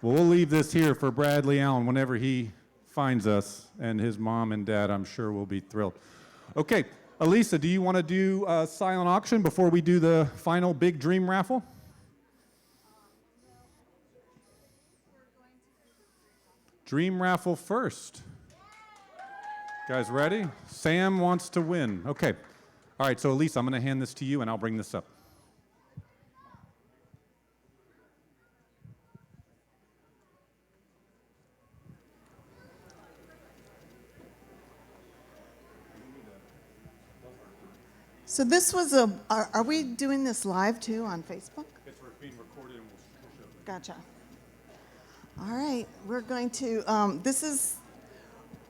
[SPEAKER 3] Well, we'll leave this here for Bradley Allen whenever he finds us, and his mom and dad, I'm sure, will be thrilled. Okay, Elisa, do you want to do a silent auction before we do the final big dream raffle? Dream raffle first. Guys ready? Sam wants to win. Okay. All right, so Elisa, I'm going to hand this to you, and I'll bring this up.
[SPEAKER 1] So this was are we doing this live too on Facebook?
[SPEAKER 3] It's being recorded and we'll show it.
[SPEAKER 1] Gotcha. All right, we're going to,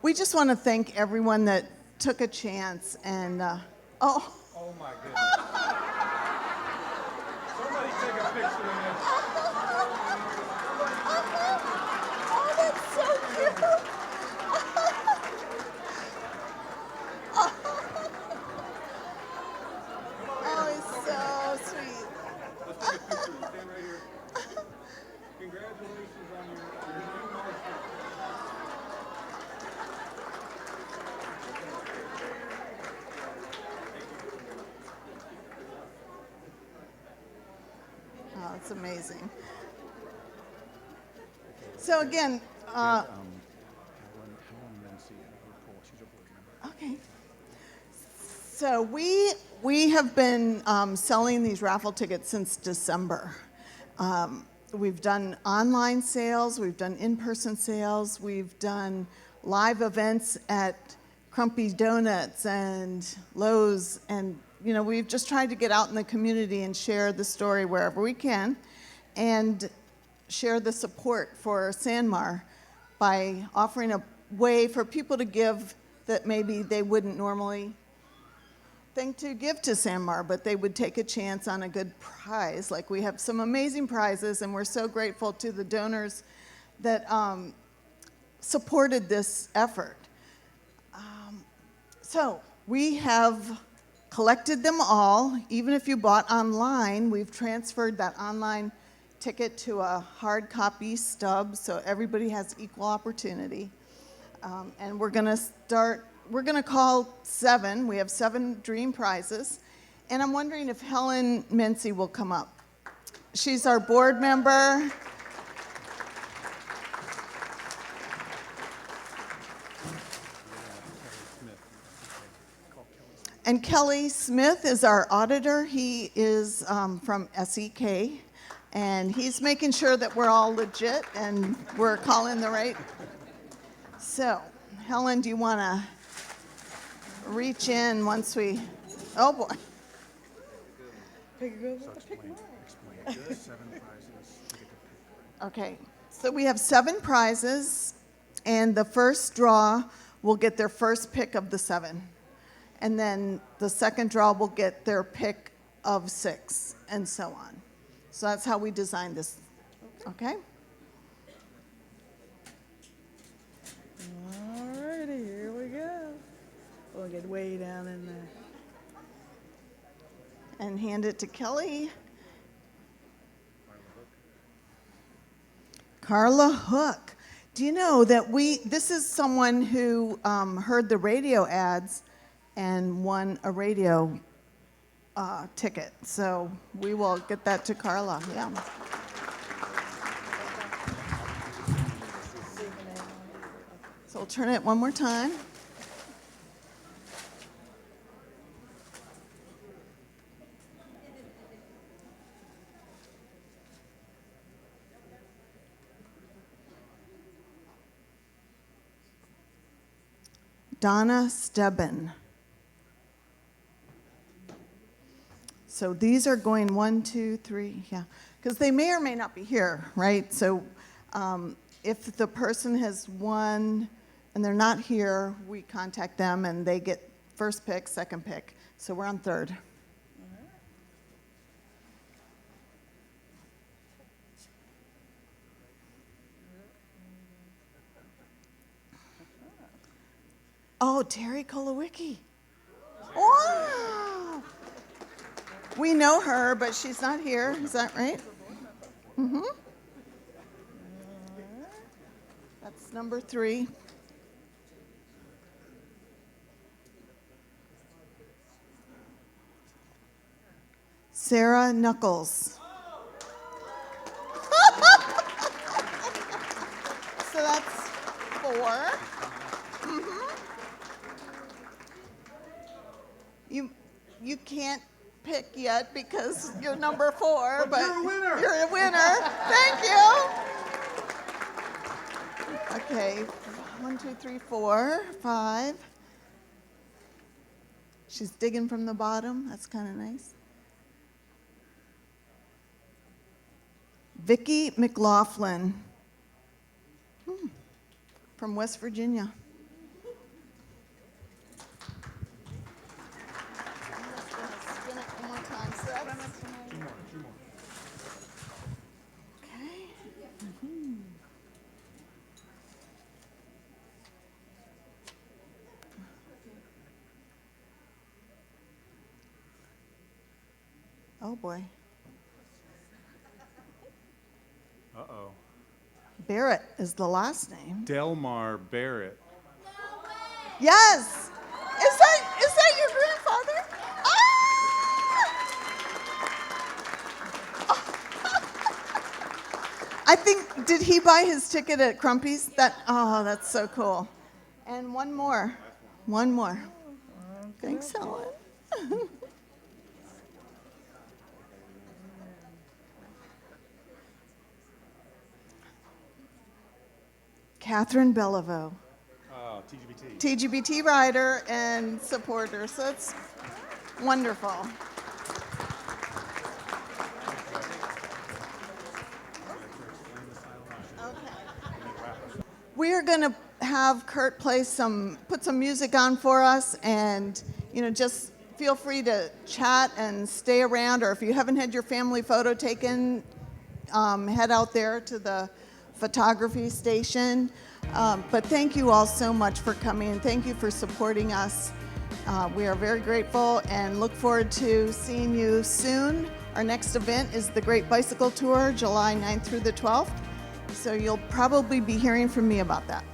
[SPEAKER 1] we just want to thank everyone that took a chance and,
[SPEAKER 3] Oh my goodness. Somebody take a picture of this.
[SPEAKER 1] Oh, that's so cute. Oh, he's so sweet.
[SPEAKER 3] Let's take a picture. Stand right here. Congratulations on your new marshmallow.
[SPEAKER 1] Oh, it's amazing. So again, okay. So we have been selling these raffle tickets since December. We've done online sales, we've done in-person sales, we've done live events at Crumpy Donuts and Lowe's, and we've just tried to get out in the community and share the story wherever we can, and share the support for Sanmar by offering a way for people to give that maybe they wouldn't normally think to give to Sanmar, but they would take a chance on a good prize. Like, we have some amazing prizes, and we're so grateful to the donors that supported this effort. So we have collected them all. Even if you bought online, we've transferred that online ticket to a hard copy stub, so everybody has equal opportunity. And we're going to call 7. We have 7 dream prizes. And I'm wondering if Helen Mincy will come up. She's our board member. And Kelly Smith is our auditor. He is from SEK. And he's making sure that we're all legit and we're calling the right. So, Helen, do you want to reach in once we, oh boy. Okay, so we have 7 prizes, and the first draw will get their first pick of the 7. And then the second draw will get their pick of 6, and so on. So that's how we designed this, okay?
[SPEAKER 9] All righty, here we go. We'll get way down in there.
[SPEAKER 1] And hand it to Kelly. Carla Hook. Do you know that this is someone who heard the radio ads and won a radio ticket. So we will get that to Carla, yeah. So we'll turn it one more time. Donna Stebbin. So these are going 1, 2, 3, yeah. Because they may or may not be here, right? So if the person has won and they're not here, we contact them and they get first pick, second pick. So we're on third. Oh, Terry Kolowicki. Wow. We know her, but she's not here. Is that right? Mm-hmm. That's number 3. Sarah Knuckles. So that's 4. Mm-hmm. You can't pick yet because you're number 4, but you're a winner. You're a winner. Thank you. Okay, 1, 2, 3, 4, 5. She's digging from the bottom. That's kind of nice. Vicki McLaughlin from West Virginia. Spin it one more time. So that's, two more. Okay. Mm-hmm. Oh boy.
[SPEAKER 3] Uh-oh.
[SPEAKER 1] Barrett is the last name.
[SPEAKER 3] Delmar Barrett.
[SPEAKER 1] Yes. Is that your grandfather? Ah! I think, did he buy his ticket at Crumpy's? That's so cool. And one more. Thanks, Helen. Catherine Bellevaux.
[SPEAKER 3] Oh, TGBT.
[SPEAKER 1] TGBT rider and supporter, so it's wonderful. Okay. We are going to have Kurt put some music on for us, and just feel free to chat and stay around, or if you haven't had your family photo taken, head out there to the photography station. But thank you all so much for coming, and thank you for supporting us. We are very grateful and look forward to seeing you soon. Our next event is the Great Bicycle Tour, July 9th through the 12th. So you'll probably be hearing from me about that.